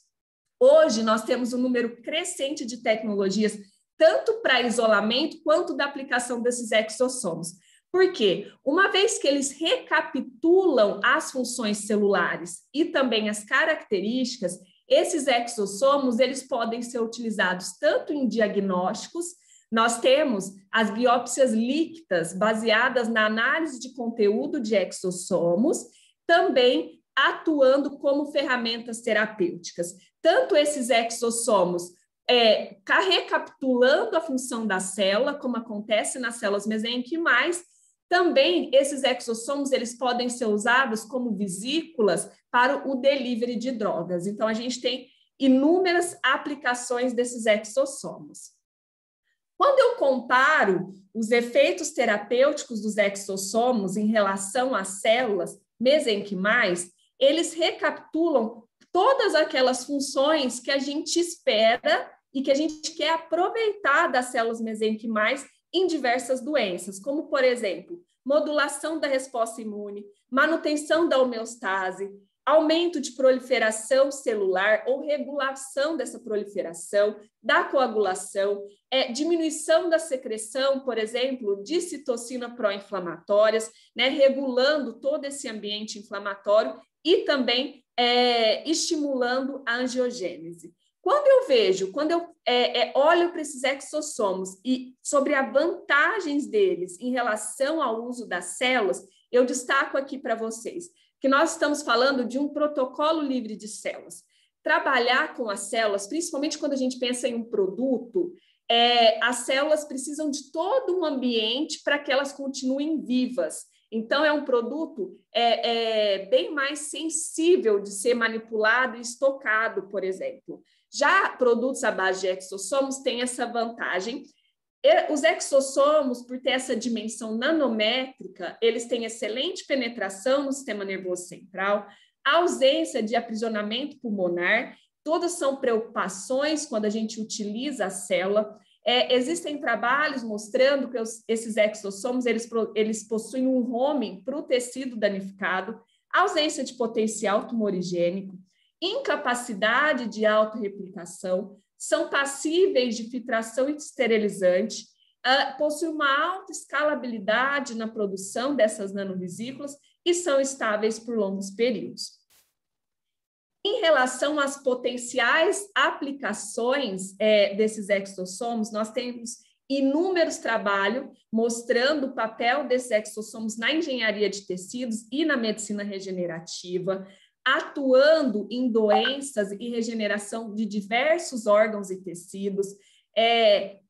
Hoje, nós temos um número crescente de tecnologias, tanto para isolamento quanto da aplicação desses exossomos. Por quê? Uma vez que eles recapitulam as funções celulares e também as características, esses exossomos, eles podem ser utilizados tanto em diagnósticos, nós temos as biópsias líquidas baseadas na análise de conteúdo de exossomos, também atuando como ferramentas terapêuticas. Tanto esses exossomos recapitulando a função da célula, como acontece nas células mesenquimais, também esses exossomos eles podem ser usados como vesículas para o delivery de drogas. Então, a gente tem inúmeras aplicações desses exossomos. Quando eu comparo os efeitos terapêuticos dos exossomos em relação às células mesenquimais, eles recapitulam todas aquelas funções que a gente espera e que a gente quer aproveitar das células mesenquimais em diversas doenças, como, por exemplo, modulação da resposta imune, manutenção da homeostase, aumento de proliferação celular ou regulação dessa proliferação, da coagulação, diminuição da secreção, por exemplo, de citocina pró-inflamatórias, né, regulando todo esse ambiente inflamatório e também estimulando a angiogênese. Quando eu olho para esses exossomos e sobre as vantagens deles em relação ao uso das células, eu destaco aqui para vocês que nós estamos falando de um protocolo livre de células. Trabalhar com as células, principalmente quando a gente pensa em um produto, as células precisam de todo um ambiente para que elas continuem vivas. Então, é um produto bem mais sensível de ser manipulado e estocado, por exemplo. Já produtos à base de exossomos têm essa vantagem. Os exossomos, por ter essa dimensão nanométrica, eles têm excelente penetração no sistema nervoso central, ausência de aprisionamento pulmonar, todas são preocupações quando a gente utiliza a célula. Existem trabalhos mostrando que esses exossomos eles possuem um homing para o tecido danificado, ausência de potencial tumorigênico, incapacidade de autorreplicação, são passíveis de filtração esterilizante, possuem uma alta escalabilidade na produção dessas nanovesículas e são estáveis por longos períodos. Em relação às potenciais aplicações desses exossomos, nós temos inúmeros trabalhos mostrando o papel desses exossomos na engenharia de tecidos e na medicina regenerativa, atuando em doenças e regeneração de diversos órgãos e tecidos.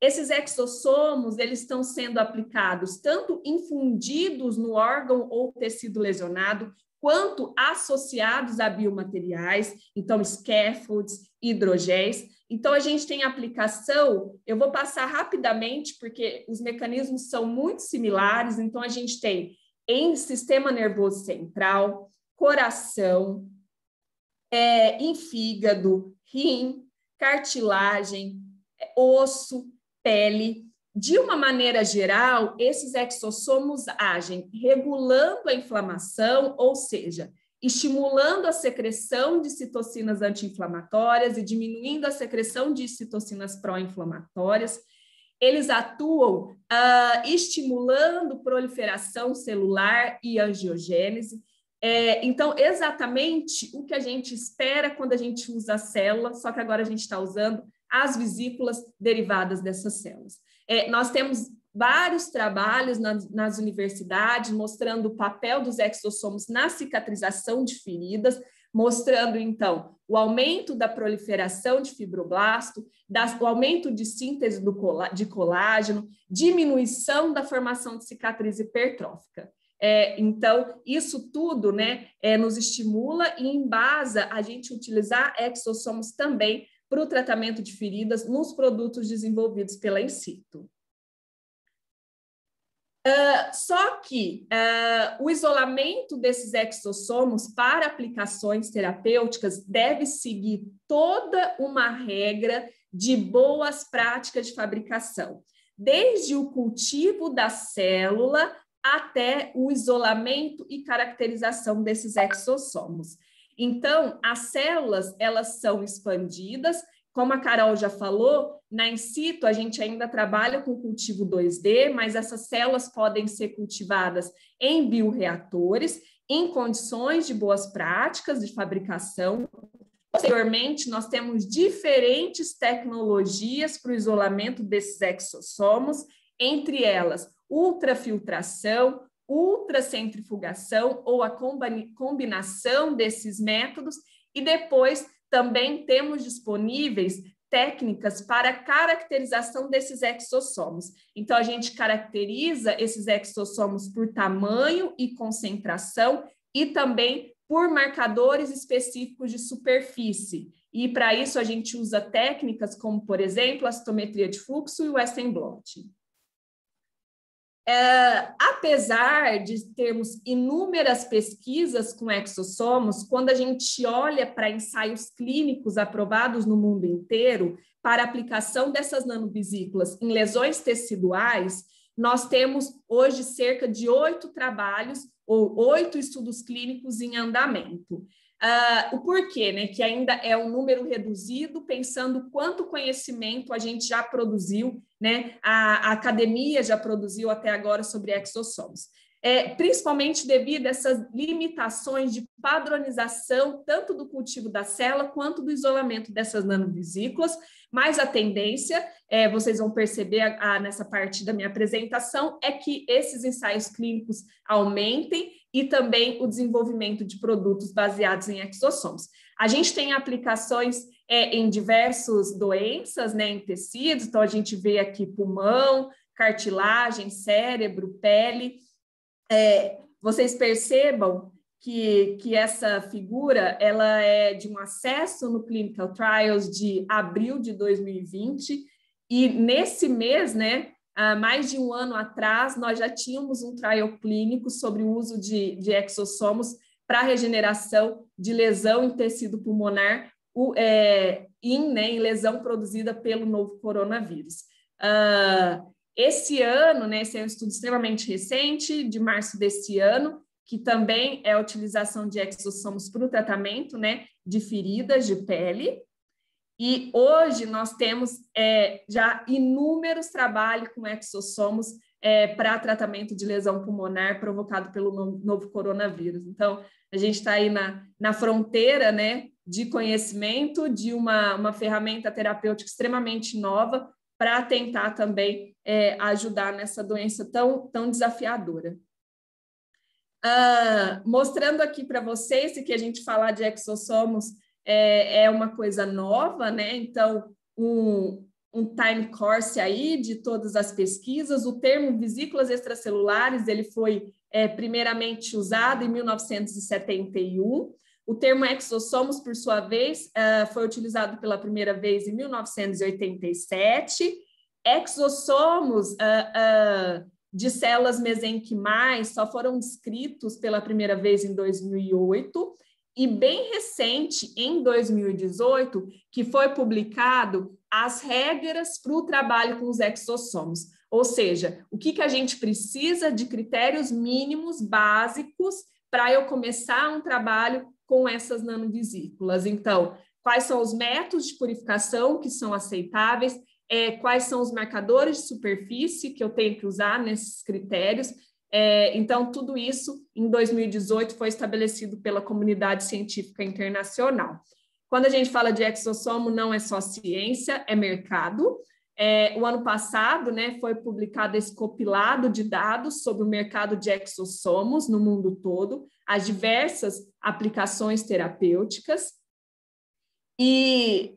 Esses exossomos, eles estão sendo aplicados tanto infundidos no órgão ou tecido lesionado, quanto associados a biomateriais, então scaffolds, hidrogéis. Então, a gente tem aplicação, eu vou passar rapidamente, porque os mecanismos são muito similares, então a gente tem em sistema nervoso central, coração, em fígado, rim, cartilagem, osso, pele. De uma maneira geral, esses exossomos agem regulando a inflamação, ou seja, estimulando a secreção de citocinas anti-inflamatórias e diminuindo a secreção de citocinas pró-inflamatórias. Eles atuam estimulando proliferação celular e angiogênese. Então, exatamente o que a gente espera quando a gente usa a célula, só que agora a gente está usando as vesículas derivadas dessas células. Nós temos vários trabalhos nas universidades mostrando o papel dos exossomos na cicatrização de feridas, mostrando, então, o aumento da proliferação de fibroblasto, o aumento de síntese de colágeno, diminuição da formação de cicatriz hipertrófica. Então, isso tudo, né, nos estimula e embasa a gente utilizar exossomos também para o tratamento de feridas nos produtos desenvolvidos pela Incito. Só que o isolamento desses exossomos para aplicações terapêuticas deve seguir toda uma regra de boas práticas de fabricação, desde o cultivo da célula até o isolamento e caracterização desses exossomos. Então, as células, elas são expandidas, como a Carol já falou, na Incito a gente ainda trabalha com cultivo 2D, mas essas células podem ser cultivadas em bioreatores, em condições de boas práticas de fabricação. Posteriormente, nós temos diferentes tecnologias para o isolamento desses exossomos, entre elas ultrafiltração, ultracentrifugação ou a combinação desses métodos, e depois também temos disponíveis técnicas para caracterização desses exossomos. Então, a gente caracteriza esses exossomos por tamanho e concentração e também por marcadores específicos de superfície. E, para isso, a gente usa técnicas como, por exemplo, a citometria de fluxo e o Western blot. Apesar de termos inúmeras pesquisas com exossomos, quando a gente olha para ensaios clínicos aprovados no mundo inteiro para aplicação dessas nanovesículas em lesões teciduais, nós temos hoje cerca de 8 trabalhos ou 8 estudos clínicos em andamento. O porquê, né? Que ainda é um número reduzido, pensando quanto conhecimento a gente já produziu, né? A academia já produziu até agora sobre exossomos. Principalmente devido a essas limitações de padronização, tanto do cultivo da célula quanto do isolamento dessas nanovesículas, mas a tendência, vocês vão perceber nessa parte da minha apresentação, é que esses ensaios clínicos aumentem e também o desenvolvimento de produtos baseados em exossomos. A gente tem aplicações em diversas doenças, né, em tecidos, então a gente vê aqui pulmão, cartilagem, cérebro, pele. Vocês percebam que essa figura ela é de um acesso no Clinical Trials de abril de 2020, e nesse mês, né, há mais de um ano atrás, nós já tínhamos um trial clínico sobre o uso de exossomos para regeneração de lesão em tecido pulmonar em lesão produzida pelo novo coronavírus. Esse ano, né, esse é um estudo extremamente recente, de março desse ano, que também é a utilização de exossomos para o tratamento, né, de feridas de pele. E hoje nós temos já inúmeros trabalhos com exossomos para tratamento de lesão pulmonar provocado pelo novo coronavírus. Então, a gente está aí na fronteira, né, de conhecimento de uma ferramenta terapêutica extremamente nova para tentar também ajudar nessa doença tão desafiadora. Mostrando aqui para vocês que a gente falar de exossomos é uma coisa nova, né? Então, um time course aí de todas as pesquisas. O termo vesículas extracelulares ele foi primeiramente usado em 1971. O termo exossomos, por sua vez, foi utilizado pela primeira vez em 1987. Exossomos de células mesenquimais só foram descritos pela primeira vez em 2008, e bem recente, em 2018, que foi publicado as regras para o trabalho com os exossomos. Ou seja, o que a gente precisa de critérios mínimos básicos para eu começar um trabalho com essas nanovesículas. Então, quais são os métodos de purificação que são aceitáveis, quais são os marcadores de superfície que eu tenho que usar nesses critérios. Então, tudo isso, em 2018, foi estabelecido pela comunidade científica internacional. Quando a gente fala de exossomo, não é só ciência, é mercado. O ano passado, né, foi publicado esse compilado de dados sobre o mercado de exossomos no mundo todo, as diversas aplicações terapêuticas. E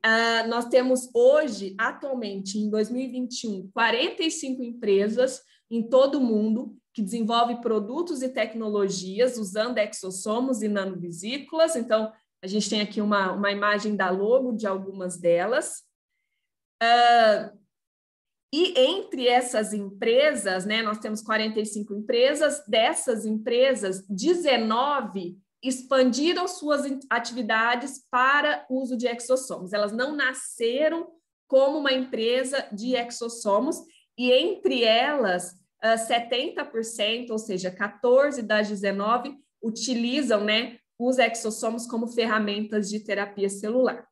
nós temos hoje, atualmente, em 2021, 45 empresas em todo o mundo que desenvolvem produtos e tecnologias usando exossomos e nanovesículas. Então, a gente tem aqui uma imagem da logo de algumas delas. E entre essas empresas, né, nós temos 45 empresas, dessas empresas, 19 expandiram suas atividades para o uso de exossomos. Elas não nasceram como uma empresa de exossomos, e entre elas, 70%, ou seja, 14 das 19, utilizam, né, os exossomos como ferramentas de terapia celular.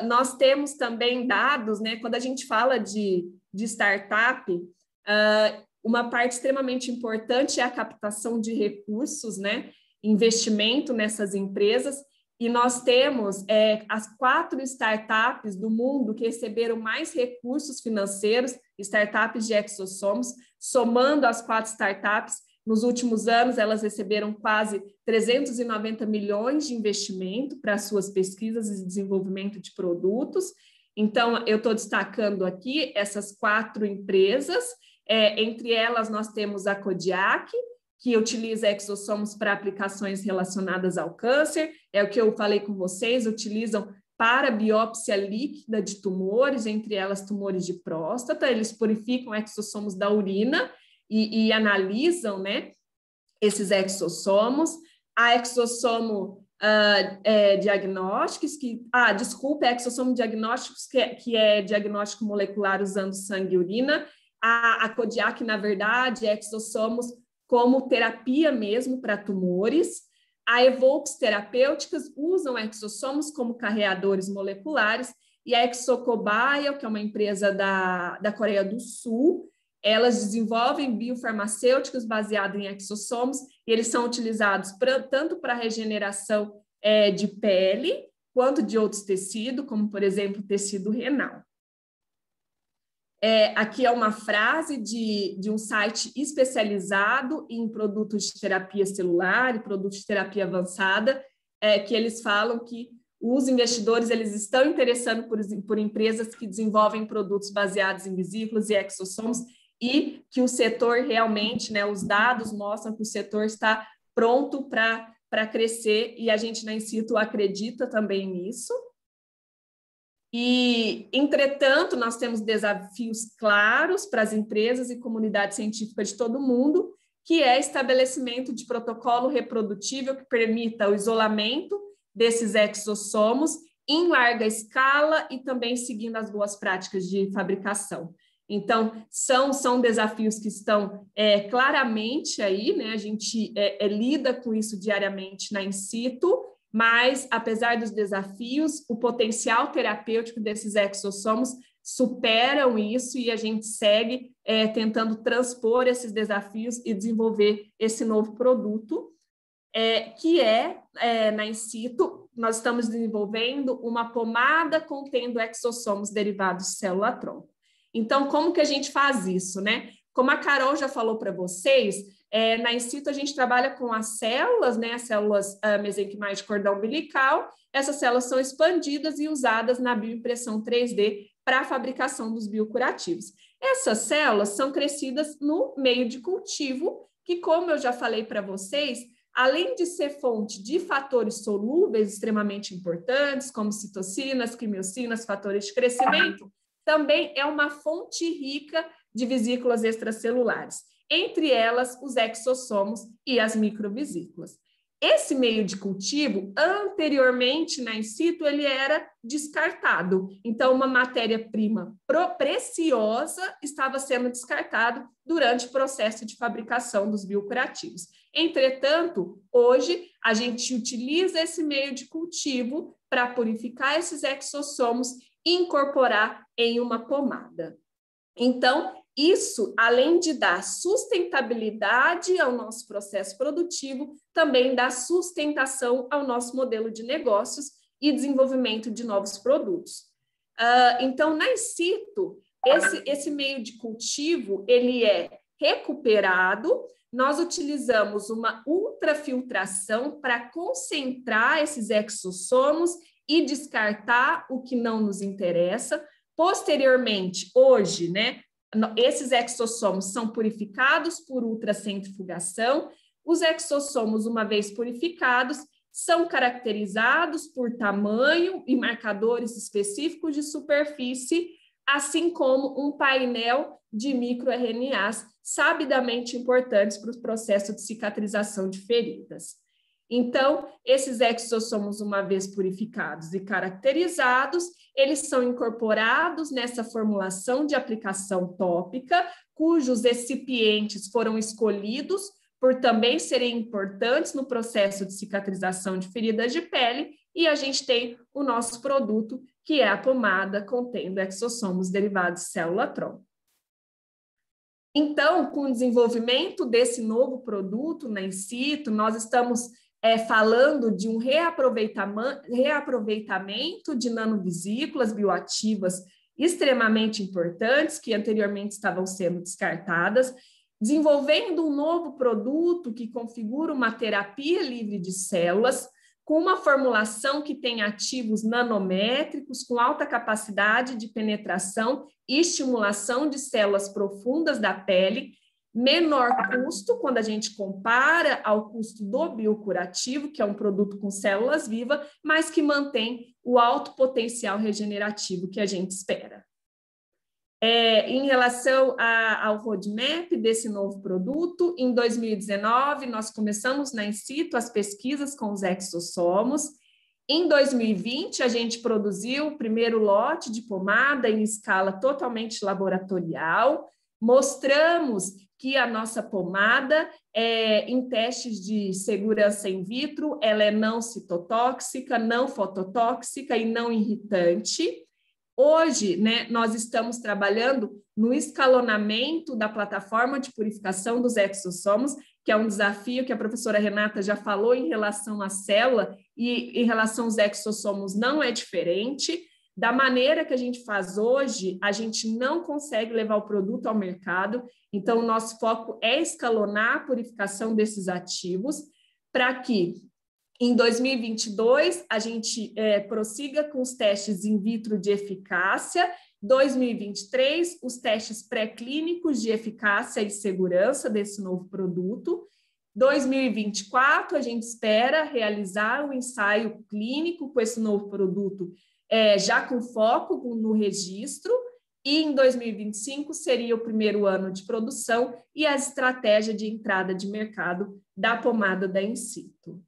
Nós temos também dados, né, quando a gente fala de startup, uma parte extremamente importante é a captação de recursos, né, investimento nessas empresas, e nós temos as 4 startups do mundo que receberam mais recursos financeiros, startups de exossomos. Somando as 4 startups, nos últimos anos elas receberam quase 390 milhões de investimento para suas pesquisas e desenvolvimento de produtos. Então, eu estou destacando aqui essas 4 empresas. Entre elas, nós temos a Kodiak, que utiliza exossomos para aplicações relacionadas ao câncer, é o que eu falei com vocês, utilizam para biópsia líquida de tumores, entre elas tumores de próstata. Eles purificam exossomos da urina e analisam, né, esses exossomos. A exossomo diagnósticos, exossomo diagnósticos, que é diagnóstico molecular usando sangue e urina. A Kodiak, na verdade, é exossomos como terapia mesmo para tumores. A Evolx Terapêuticas usam exossomos como carreadores moleculares, e a ExoCobio, que é uma empresa da Coreia do Sul, elas desenvolvem biofarmacêuticos baseados em exossomos, e eles são utilizados tanto para regeneração de pele, quanto de outros tecidos, como, por exemplo, tecido renal. Aqui é uma frase de um site especializado em produtos de terapia celular e produtos de terapia avançada, que eles falam que os investidores eles estão interessando por empresas que desenvolvem produtos baseados em vesículas e exossomos, e que o setor realmente, né, os dados mostram que o setor está pronto para crescer, e a gente na In-Situ acredita também nisso. E, entretanto, nós temos desafios claros para as empresas e comunidade científica de todo mundo, que é estabelecimento de protocolo reprodutível que permita o isolamento desses exossomos em larga escala e também seguindo as boas práticas de fabricação. Então, são desafios que estão claramente aí, né? A gente lida com isso diariamente na In-Situ, mas, apesar dos desafios, o potencial terapêutico desses exossomos superam isso, e a gente segue tentando transpor esses desafios e desenvolver esse novo produto, que na In-Situ, nós estamos desenvolvendo uma pomada contendo exossomos derivados de célula-tronco. Então, como que a gente faz isso, né? Como a Carol já falou para vocês, na In-Situ a gente trabalha com as células, né? As células mesenquimais de cordão umbilical. Essas células são expandidas e usadas na bioimpressão 3D para a fabricação dos biocurativos. Essas células são crescidas no meio de cultivo, que, como eu já falei para vocês, além de ser fonte de fatores solúveis extremamente importantes, como citocinas, quimiocinas, fatores de crescimento, também é uma fonte rica de vesículas extracelulares, entre elas os exossomos e as microvesículas. Esse meio de cultivo, anteriormente na In-Situ, ele era descartado. Então, uma matéria-prima preciosa estava sendo descartada durante o processo de fabricação dos biocurativos. Entretanto, hoje, a gente utiliza esse meio de cultivo para purificar esses exossomos e incorporar em uma pomada. Então, isso, além de dar sustentabilidade ao nosso processo produtivo, também dá sustentação ao nosso modelo de negócios e desenvolvimento de novos produtos. Então, na In-Situ, esse meio de cultivo, ele é recuperado. Nós utilizamos uma ultrafiltração para concentrar esses exossomos e descartar o que não nos interessa. Posteriormente, hoje, né, esses exossomos são purificados por ultracentrifugação. Os exossomos, uma vez purificados, são caracterizados por tamanho e marcadores específicos de superfície, assim como um painel de microRNAs sabidamente importantes para o processo de cicatrização de feridas. Então, esses exossomos, uma vez purificados e caracterizados, eles são incorporados nessa formulação de aplicação tópica, cujos recipientes foram escolhidos por também serem importantes no processo de cicatrização de feridas de pele, e a gente tem o nosso produto, que é a pomada contendo exossomos derivados de célula-tronco. Então, com o desenvolvimento desse novo produto na In-Situ, nós estamos falando de um reaproveitamento de nanovesículas bioativas extremamente importantes, que anteriormente estavam sendo descartadas, desenvolvendo um novo produto que configura uma terapia livre de células, com uma formulação que tem ativos nanométricos, com alta capacidade de penetração e estimulação de células profundas da pele, menor custo quando a gente compara ao custo do biocurativo, que é um produto com células vivas, mas que mantém o alto potencial regenerativo que a gente espera. Em relação ao roadmap desse novo produto, em 2019, nós começamos na In-Situ as pesquisas com os exossomos. Em 2020, a gente produziu o primeiro lote de pomada em escala totalmente laboratorial. mostramos que a nossa pomada, em testes de segurança in vitro, ela é não citotóxica, não fototóxica e não irritante. Hoje, né, nós estamos trabalhando no escalonamento da plataforma de purificação dos exossomos, que é um desafio que a professora Renata já falou em relação à célula, e em relação aos exossomos não é diferente. Da maneira que a gente faz hoje, a gente não consegue levar o produto ao mercado, então o nosso foco é escalonar a purificação desses ativos para que em 2022 a gente prossiga com os testes in vitro de eficácia, 2023 os testes pré-clínicos de eficácia e segurança desse novo produto, 2024 a gente espera realizar o ensaio clínico com esse novo produto, já com foco no registro, e em 2025 seria o primeiro ano de produção e a estratégia de entrada de mercado da pomada da Incito.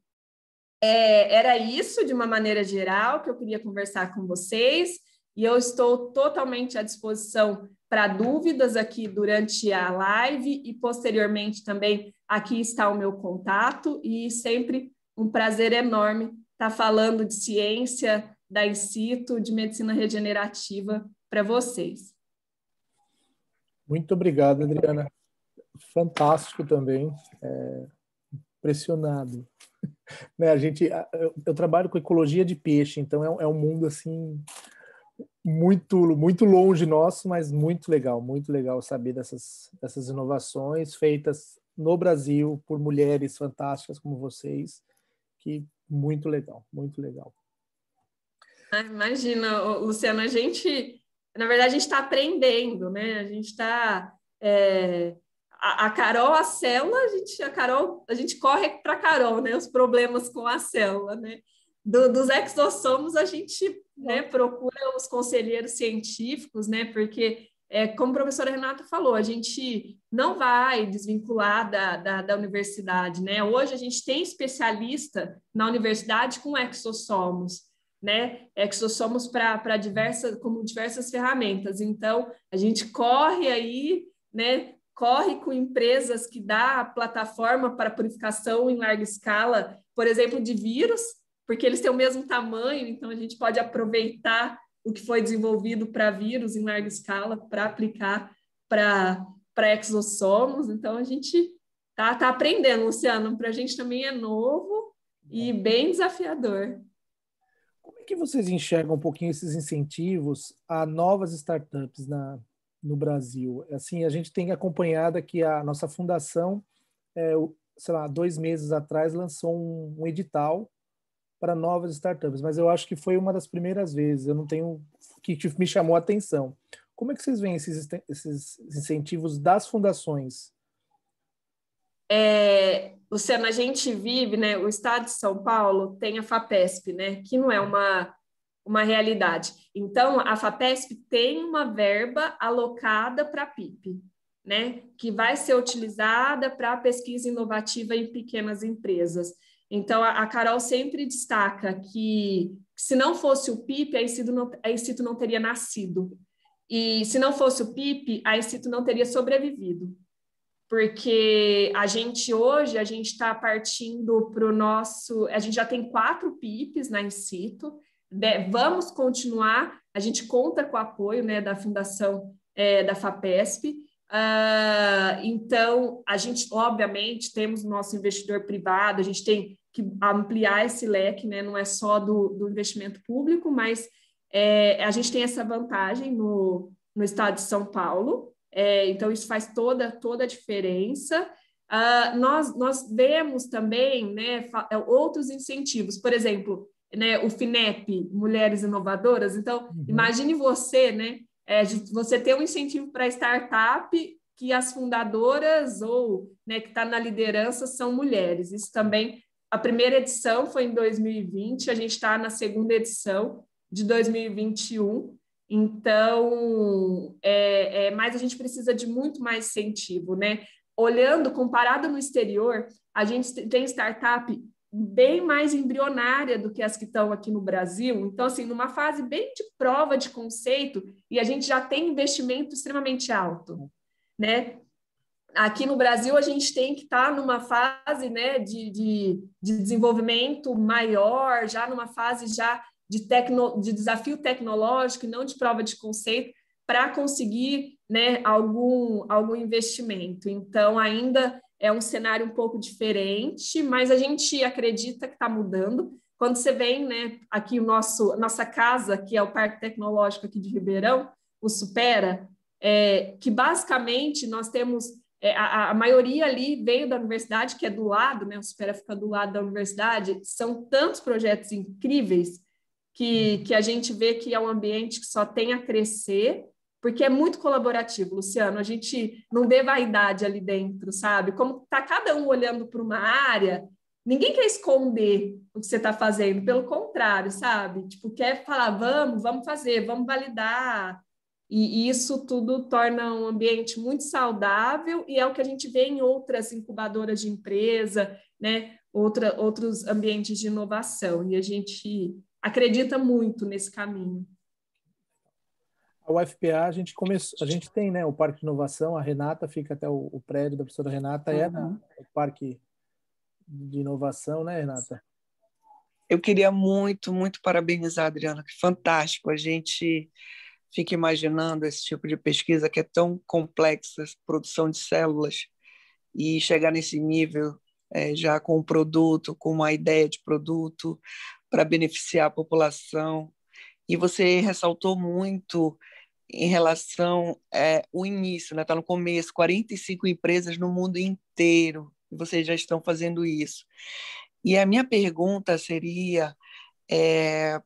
Era isso, de uma maneira geral, que eu queria conversar com vocês, e eu estou totalmente à disposição para dúvidas aqui durante a live e posteriormente também aqui está o meu contato, e sempre um prazer enorme estar falando de ciência, da Incito, de medicina regenerativa para vocês. Muito obrigado, Adriana. Fantástico também. Impressionado. Né, eu trabalho com ecologia de peixe, então é um mundo assim muito longe nosso, mas muito legal saber dessas inovações feitas no Brasil por mulheres fantásticas como vocês, que muito legal. Imagina, Luciano, na verdade, a gente está aprendendo, né? A gente está... A Carol, a célula, a gente corre para a Carol, né? Os problemas com a célula, né? Dos exossomos, a gente, né, procura os conselheiros científicos, né? Porque, como a professora Renata falou, a gente não vai desvincular da universidade, né? Hoje a gente tem especialista na universidade com exossomos, né? Exossomos como diversas ferramentas. Então, a gente corre aí, né? Corre com empresas que dá plataforma para purificação em larga escala, por exemplo, de vírus, porque eles têm o mesmo tamanho, então a gente pode aproveitar o que foi desenvolvido para vírus em larga escala para aplicar para exossomos. Então, a gente tá aprendendo, Luciano, para a gente também é novo e bem desafiador. Como é que vocês enxergam um pouquinho esses incentivos a novas startups no Brasil? Assim, a gente tem acompanhado aqui a nossa fundação, sei lá, 2 meses atrás lançou um edital para novas startups, mas eu acho que foi uma das primeiras vezes, eu não tenho, que me chamou a atenção. Como é que vocês veem esses incentivos das fundações? Luciano, a gente vive, né, o estado de São Paulo tem a FAPESP, né, que não é uma realidade. Então, a FAPESP tem uma verba alocada para a PIP, né, que vai ser utilizada para pesquisa inovativa em pequenas empresas. Então, a Carol sempre destaca que se não fosse o PIP, a Incito não teria nascido. E se não fosse o PIP, a Incito não teria sobrevivido. Porque a gente está partindo para o nosso... A gente já tem 4 PIPs na Incito, vamos continuar, a gente conta com o apoio, né, da Fundação da FAPESP. Então, a gente, obviamente, temos o nosso investidor privado, a gente tem que ampliar esse leque, né? Não é só do investimento público, mas a gente tem essa vantagem no estado de São Paulo, então isso faz toda a diferença. Nós vemos também, né, outros incentivos, por exemplo, né, o FINEP, Mulheres Inovadoras. Então, imagine você, né, você ter um incentivo para startup que as fundadoras ou, né, que está na liderança são mulheres. Isso também, a primeira edição foi em 2020, a gente está na segunda edição de 2021, então, mas a gente precisa de muito mais incentivo, né? Olhando, comparado no exterior, a gente tem startup bem mais embrionária do que as que estão aqui no Brasil. Então, assim, numa fase bem de prova de conceito, e a gente já tem investimento extremamente alto. né? Aqui no Brasil, a gente tem que estar numa fase, né, de desenvolvimento maior, já numa fase já de desafio tecnológico e não de prova de conceito, para conseguir, né, algum investimento. Então, ainda é um cenário um pouco diferente, mas a gente acredita que está mudando. Quando você vem, né, aqui nossa casa, que é o Parque Tecnológico aqui de Ribeirão, o Supera, que basicamente nós temos a maioria ali veio da universidade, que é do lado, né? O Supera fica do lado da universidade. São tantos projetos incríveis que a gente vê que é um ambiente que só tem a crescer, porque é muito colaborativo, Luciano. A gente não vê vaidade ali dentro, sabe? Como está cada um olhando para uma área, ninguém quer esconder o que você está fazendo, pelo contrário, sabe? Tipo, quer falar, vamos fazer, vamos validar. E isso tudo torna um ambiente muito saudável e é o que a gente vê em outras incubadoras de empresa, né? Outros ambientes de inovação. E a gente acredita muito nesse caminho. A UFPA, a gente tem, né, o Parque de Inovação, a Renata fica até o prédio da professora Renata, o Parque de Inovação, né, Renata? Eu queria muito, muito parabenizar a Adriana, que fantástico. A gente fica imaginando esse tipo de pesquisa que é tão complexa, produção de células, e chegar nesse nível já com um produto, com uma ideia de produto para beneficiar a população. E você ressaltou muito em relação ao início, né? Está no começo, 45 empresas no mundo inteiro, e vocês já estão fazendo isso. E a minha pergunta seria,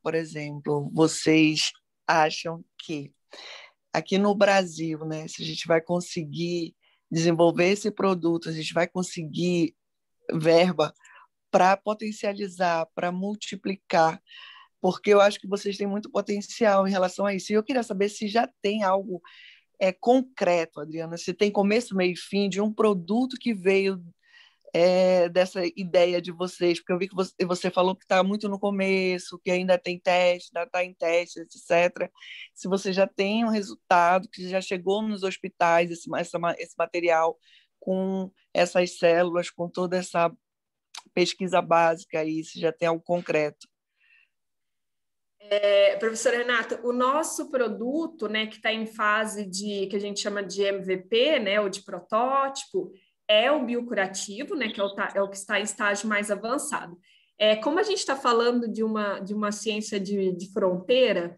por exemplo, vocês acham que aqui no Brasil, né, se a gente vai conseguir desenvolver esse produto, a gente vai conseguir verba para potencializar, para multiplicar, porque eu acho que vocês têm muito potencial em relação a isso. E eu queria saber se já tem algo concreto, Adriana, se tem começo, meio e fim de um produto que veio dessa ideia de vocês, porque eu vi que você falou que está muito no começo, que ainda tem teste, ainda está em teste, etc. Se você já tem um resultado, que já chegou nos hospitais esse material com essas células, com toda essa pesquisa básica aí, se já tem algo concreto. Professora Renata, o nosso produto, né, que está em fase que a gente chama de MVP, né, ou de protótipo, é o biocurativo, né, que é o que está em estágio mais avançado. Como a gente está falando de uma ciência de fronteira,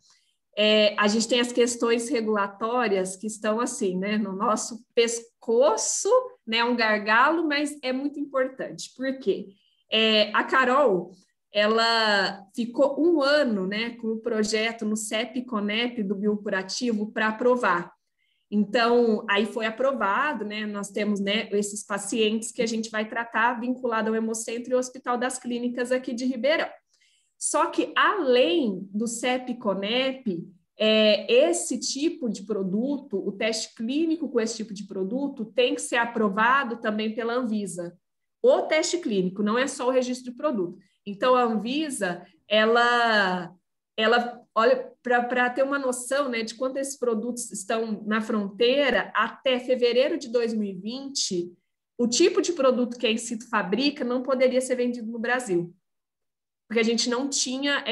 a gente tem as questões regulatórias que estão assim, né, no nosso pescoço, né, um gargalo, mas é muito importante. Por quê? A Carol, ela ficou 1 ano, né, com o projeto no CEP-CONEP do biocurativo para aprovar. Então, aí foi aprovado, né? Nós temos, né, esses pacientes que a gente vai tratar vinculado ao Hemocentro e ao Hospital das Clínicas aqui de Ribeirão. Só que, além do CEP-CONEP, esse tipo de produto, o teste clínico com esse tipo de produto, tem que ser aprovado também pela Anvisa. O teste clínico, não é só o registro de produto. Então, a Anvisa, ela olha, para ter uma noção, né, de quanto esses produtos estão na fronteira, até fevereiro de 2020, o tipo de produto que a Incito fabrica não poderia ser vendido no Brasil, porque a gente não tinha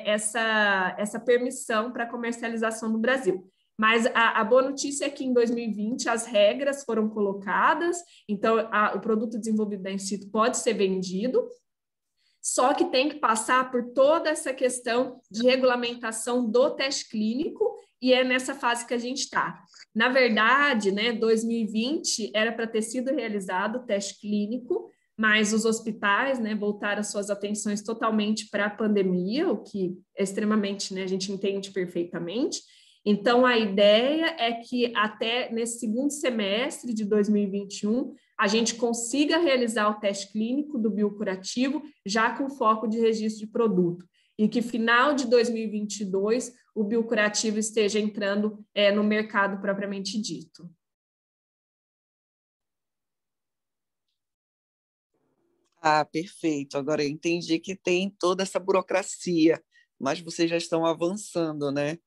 essa permissão para comercialização no Brasil. Mas a boa notícia é que em 2020 as regras foram colocadas, então o produto desenvolvido da Incito pode ser vendido, só que tem que passar por toda essa questão de regulamentação do teste clínico, e é nessa fase que a gente está. Na verdade, né, 2020 era para ter sido realizado o teste clínico, mas os hospitais, né, voltaram suas atenções totalmente para a pandemia, o que é extremamente, né, a gente entende perfeitamente. Então, a ideia é que até nesse segundo semestre de 2021, a gente consiga realizar o teste clínico do biocurativo, já com foco de registro de produto, e que final de 2022 o biocurativo esteja entrando no mercado propriamente dito. Ah, perfeito. Agora eu entendi que tem toda essa burocracia, mas vocês já estão avançando, né?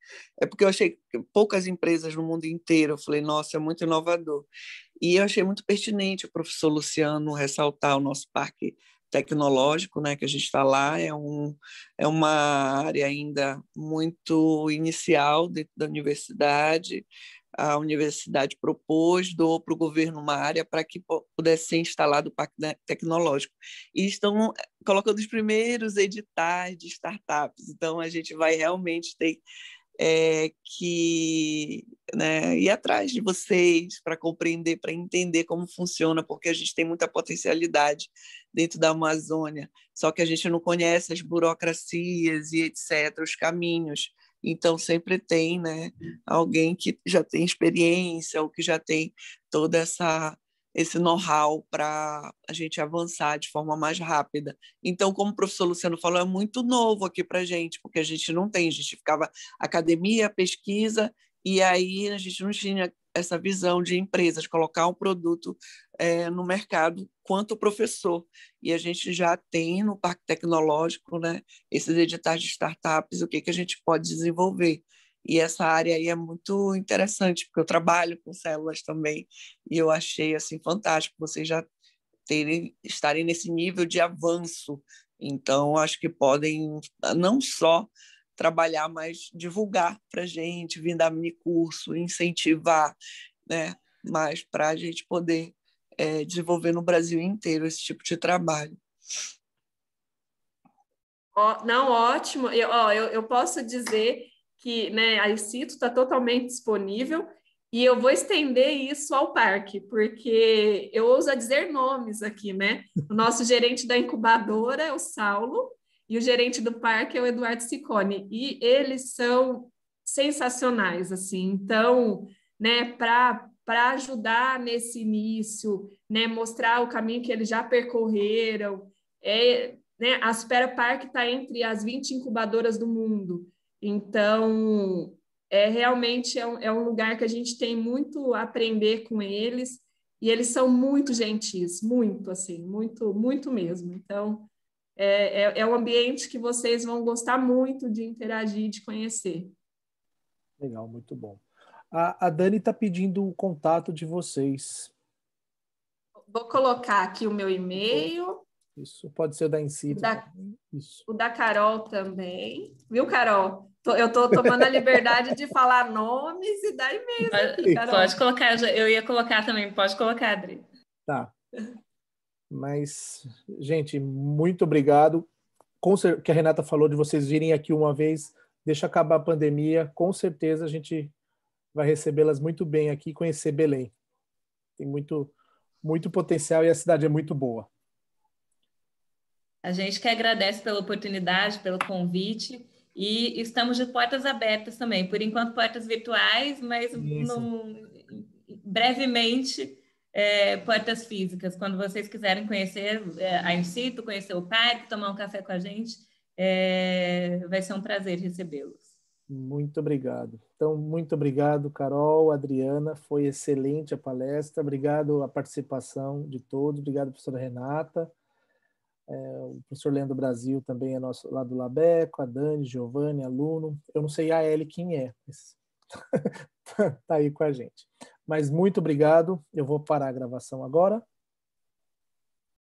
É porque eu achei que poucas empresas no mundo inteiro, eu falei, nossa, é muito inovador. E eu achei muito pertinente o professor Luciano ressaltar o nosso parque tecnológico, né, que a gente está lá, é uma área ainda muito inicial dentro da universidade. A universidade propôs, doou para o governo uma área para que pudesse ser instalado o parque tecnológico. E estão colocando os primeiros editais de startups, então a gente vai realmente ter que, né, ir atrás de vocês para compreender, para entender como funciona, porque a gente tem muita potencialidade dentro da Amazônia, só que a gente não conhece as burocracias e etc., os caminhos. Então, sempre tem, né, alguém que já tem experiência ou que já tem toda esse know-how para a gente avançar de forma mais rápida. Então, como o professor Luciano falou, é muito novo aqui para a gente, porque a gente não tem, a gente ficava academia, pesquisa, e aí a gente não tinha essa visão de empresas, colocar um produto no mercado quanto professor. E a gente já tem no Parque Tecnológico, né, esses editais de startups, o que a gente pode desenvolver. E essa área aí é muito interessante, porque eu trabalho com células também, e eu achei assim fantástico vocês já estarem nesse nível de avanço. Então, acho que podem não só trabalhar, mas divulgar para a gente, vir dar minicurso, incentivar, né? Mas para a gente poder desenvolver no Brasil inteiro esse tipo de trabalho. Não, ótimo. Eu posso dizer que, né, a ICITO está totalmente disponível e eu vou estender isso ao parque, porque eu ouso dizer nomes aqui, né? O nosso gerente da incubadora é o Saulo e o gerente do parque é o Eduardo Ciccone, e eles são sensacionais, assim. Então, né, para ajudar nesse início, né, mostrar o caminho que eles já percorreram, né, a Supera Park está entre as 20 incubadoras do mundo. Então, realmente é um lugar que a gente tem muito a aprender com eles, e eles são muito gentis, muito, assim, muito, muito mesmo. Então, é um ambiente que vocês vão gostar muito de interagir, de conhecer. Legal, muito bom. A Dani está pedindo o contato de vocês. Vou colocar aqui o meu e-mail. Isso, pode ser o da Incito. O da Carol também. Viu, Carol? Eu estou tomando a liberdade de falar nomes e dar e-mails aqui, Carol. Pode colocar, eu ia colocar também, pode colocar, Adri. Tá. Mas, gente, muito obrigado. Que a Renata falou de vocês virem aqui uma vez, deixa acabar a pandemia, com certeza a gente vai recebê-las muito bem aqui e conhecer Belém. Tem muito, muito potencial e a cidade é muito boa. A gente que agradece pela oportunidade, pelo convite, e estamos de portas abertas também. Por enquanto, portas virtuais, mas brevemente portas físicas. Quando vocês quiserem conhecer a InSitu, conhecer o parque, tomar um café com a gente, vai ser um prazer recebê-los. Muito obrigado. Então, muito obrigado, Carol, Adriana. Foi excelente a palestra. Obrigado a participação de todos. Obrigado, professora Renata. O professor Leandro Brasil também é nosso lá do Labeco, a Dani, Giovanni, aluno. Eu não sei a Eli quem é, mas tá aí com a gente. Mas muito obrigado. Eu vou parar a gravação agora.